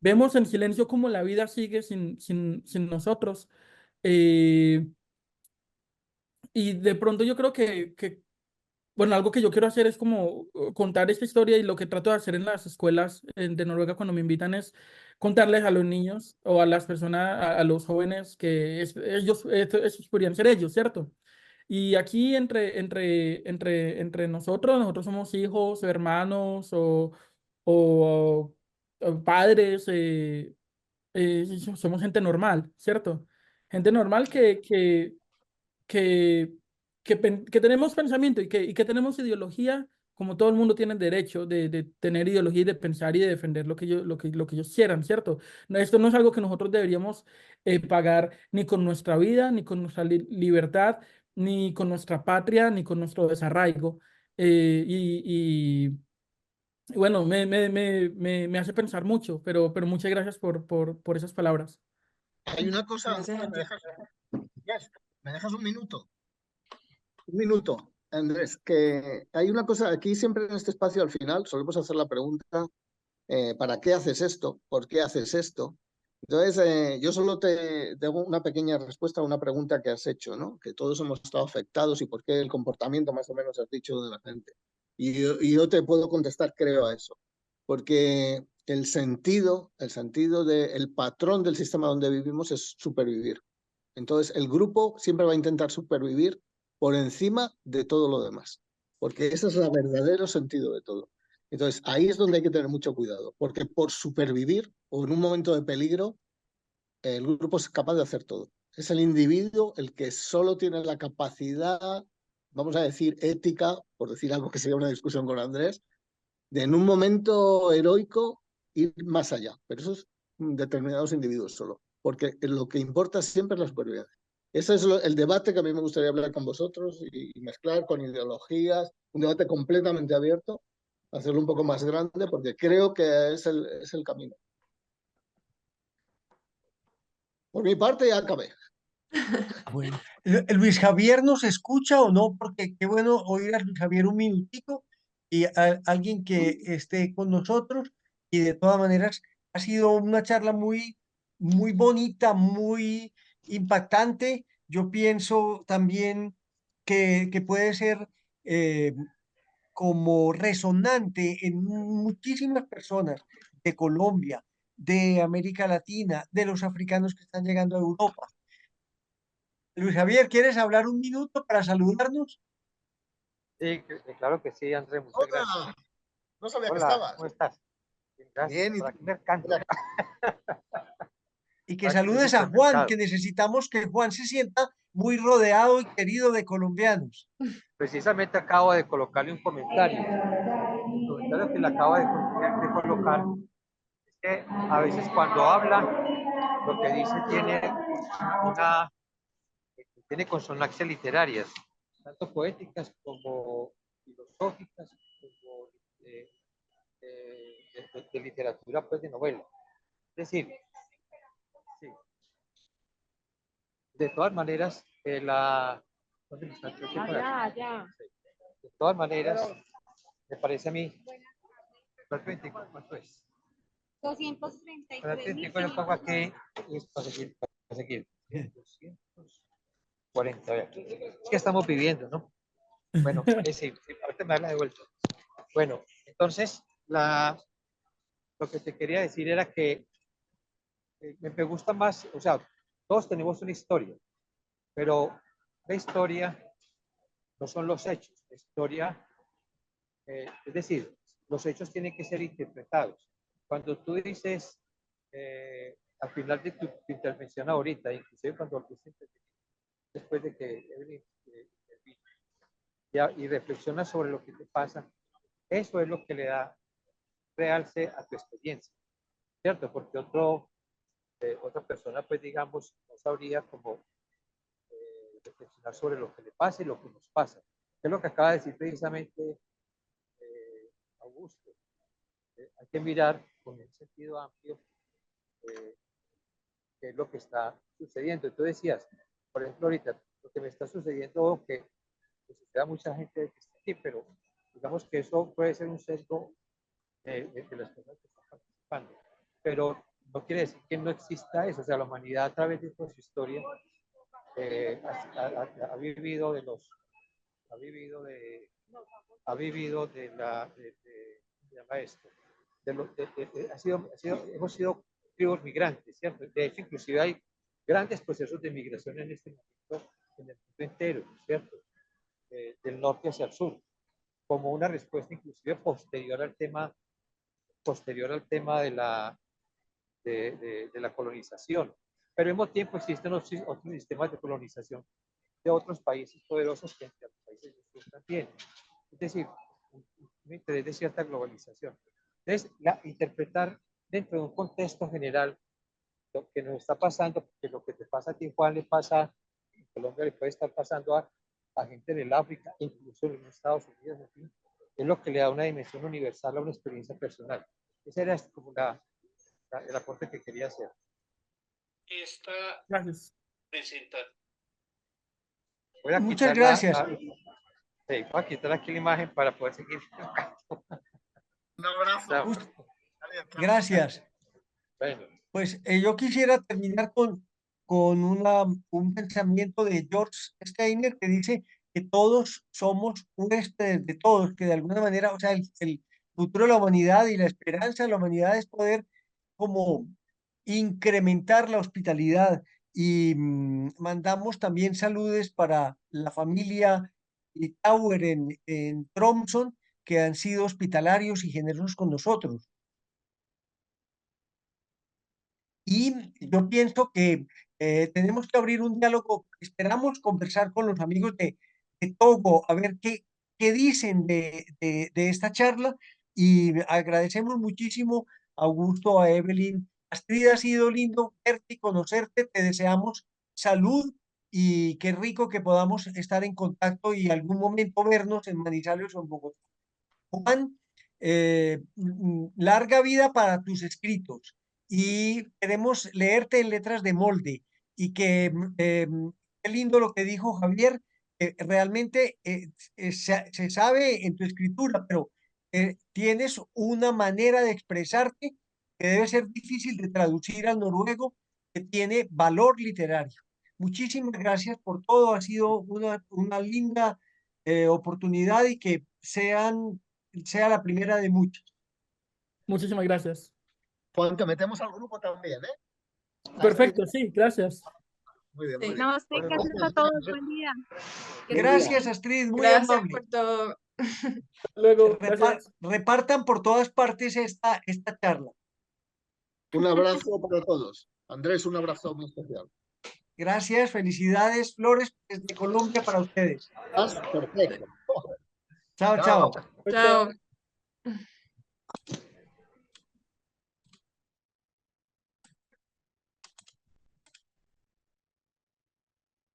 vemos en silencio cómo la vida sigue sin nosotros. eh, y de pronto yo creo bueno, algo que yo quiero hacer es como contar esta historia y lo que trato de hacer en las escuelas de Noruega cuando me invitan es contarles a los niños o a las personas, a los jóvenes que estos podrían ser ellos, ¿cierto? Y aquí entre nosotros somos hijos, hermanos o padres, somos gente normal, ¿cierto? Gente normal que, que tenemos pensamiento y que tenemos ideología, como todo el mundo tiene el derecho de tener ideología y de pensar y de defender lo que ellos quieran, ¿cierto? No, esto no es algo que nosotros deberíamos pagar ni con nuestra vida, ni con nuestra libertad, ni con nuestra patria, ni con nuestro desarraigo. Y bueno, me hace pensar mucho, pero muchas gracias por esas palabras. Hay una cosa, Gracias a ¿me ti. dejas, yes, ¿me dejas un minuto? Un minuto, Andrés, que hay una cosa aquí siempre en este espacio al final, solemos hacer la pregunta, ¿para qué haces esto? ¿Por qué haces esto? Entonces, yo solo te hago una pequeña respuesta a una pregunta que has hecho, ¿no? Que todos hemos estado afectados y por qué el comportamiento más o menos has dicho de la gente. Y yo te puedo contestar, creo, a eso. Porque el patrón del sistema donde vivimos es supervivir. Entonces, el grupo siempre va a intentar supervivir por encima de todo lo demás, porque ese es el verdadero sentido de todo. Entonces, ahí es donde hay que tener mucho cuidado, porque por supervivir o en un momento de peligro, el grupo es capaz de hacer todo. Es el individuo el que solo tiene la capacidad, vamos a decir, ética, por decir algo que sería una discusión con Andrés, de en un momento heroico ir más allá. Pero eso es determinados individuos solo, porque lo que importa siempre es la supervivencia. Ese es el debate que a mí me gustaría hablar con vosotros y mezclar con ideologías, un debate completamente abierto, hacerlo un poco más grande, porque creo que es el camino. Por mi parte ya acabé. Bueno, Luis Javier nos escucha o no, porque qué bueno oír a Luis Javier un minutico y a alguien que esté con nosotros. Y de todas maneras, ha sido una charla muy bonita, muy impactante. Yo pienso también que puede ser eh, como resonante en muchísimas personas de Colombia, de América Latina, de los africanos que están llegando a Europa. Luis Javier, ¿quieres hablar un minuto para saludarnos? Sí, claro que sí, André, muchas gracias. Hola, no sabía que Hola, estabas. ¿cómo estás? Bien, gracias. Bien, ¿y Por tú? aquí mercando. Y que Aquí en el saludes a Juan, supermercado. que necesitamos que Juan se sienta muy rodeado y querido de colombianos. Precisamente acabo de colocarle un comentario. El comentario que le acabo de colocar es que a veces cuando habla, lo que dice una, tiene consonancias literarias, tanto poéticas como filosóficas, como de literatura, pues de novela. Es decir, sí, de todas maneras, ¿dónde está? Creo que por aquí. Sí. De todas maneras, me parece a mí, ¿cuánto es? 233.000. Yo pongo aquí, para seguir. 240, es que estamos viviendo, ¿no? Bueno, sí, ahorita me habla de vuelta. Bueno, entonces, lo que te quería decir era que me gusta más, o sea, todos tenemos una historia, pero la historia no son los hechos. La historia, es decir, los hechos tienen que ser interpretados. Cuando tú dices, al final de tu intervención ahorita, inclusive cuando lo después de que Evelyn y reflexionas sobre lo que te pasa, eso es lo que le da realce a tu experiencia, ¿cierto? Porque otra persona, pues digamos, no sabría cómo reflexionar sobre lo que le pasa y lo que nos pasa. Es lo que acaba de decir precisamente Augusto. Hay que mirar con el sentido amplio qué es lo que está sucediendo. Tú decías, por ejemplo, ahorita, lo que me está sucediendo, que suceda a mucha gente que está aquí, pero digamos que eso puede ser un sesgo de las personas que están participando. Pero no quiere decir que no exista eso. O sea, la humanidad a través de toda su historia ha vivido de los, ha vivido de, ha vivido de la, ¿cómo se llama esto? Hemos sido tribus migrantes, ¿cierto? De hecho, inclusive hay grandes procesos de migración en este momento en el mundo entero, ¿cierto? Del norte hacia el sur, como una respuesta inclusive posterior al tema de la colonización. Pero al mismo tiempo existen otros sistemas de colonización de otros países poderosos que entre los países del sur también. Es decir, un interés de cierta globalización. Entonces, interpretar dentro de un contexto general lo que nos está pasando, porque lo que te pasa a ti, Juan, le pasa en Colombia, le puede estar pasando a gente en el África, incluso en los Estados Unidos, en fin, es lo que le da una dimensión universal a una experiencia personal. Ese era como el aporte que quería hacer. Gracias. Voy a Muchas quitar gracias. sí, voy a quitar aquí la imagen para poder seguir. Un abrazo. Gracias. Bueno. Pues yo quisiera terminar con un pensamiento de George Steiner que dice que todos somos huéspedes de todos, que de alguna manera, o sea, el futuro de la humanidad y la esperanza de la humanidad es poder como incrementar la hospitalidad. Y mandamos también saludes para la familia Tower en Tromsø, que han sido hospitalarios y generosos con nosotros. Y yo pienso que tenemos que abrir un diálogo. Esperamos conversar con los amigos de Togo, a ver qué dicen de esta charla. Y agradecemos muchísimo a Augusto, a Evelyn. Astrid, ha sido lindo verte y conocerte. Te deseamos salud y qué rico que podamos estar en contacto y algún momento vernos en Manizales o en Bogotá. Juan, larga vida para tus escritos y queremos leerte en letras de molde y que qué lindo lo que dijo Javier, realmente se sabe en tu escritura, pero tienes una manera de expresarte que debe ser difícil de traducir al noruego, que tiene valor literario. Muchísimas gracias por todo, ha sido una linda oportunidad y que sea la primera de muchas. Muchísimas gracias. Juan, te metemos al grupo también, ¿eh? Perfecto, sí, gracias. Muy bien, Sí. muy bien. Namaste, Bueno, gracias a gracias, todos. Andrés. Buen día. Gracias, Astrid, muy Gracias amable. por todo. Luego, gracias. Repartan por todas partes esta charla. Un abrazo para todos. Andrés, un abrazo muy especial. Gracias, felicidades, flores desde Colombia para ustedes. Estás perfecto. Chao, chao. Chao.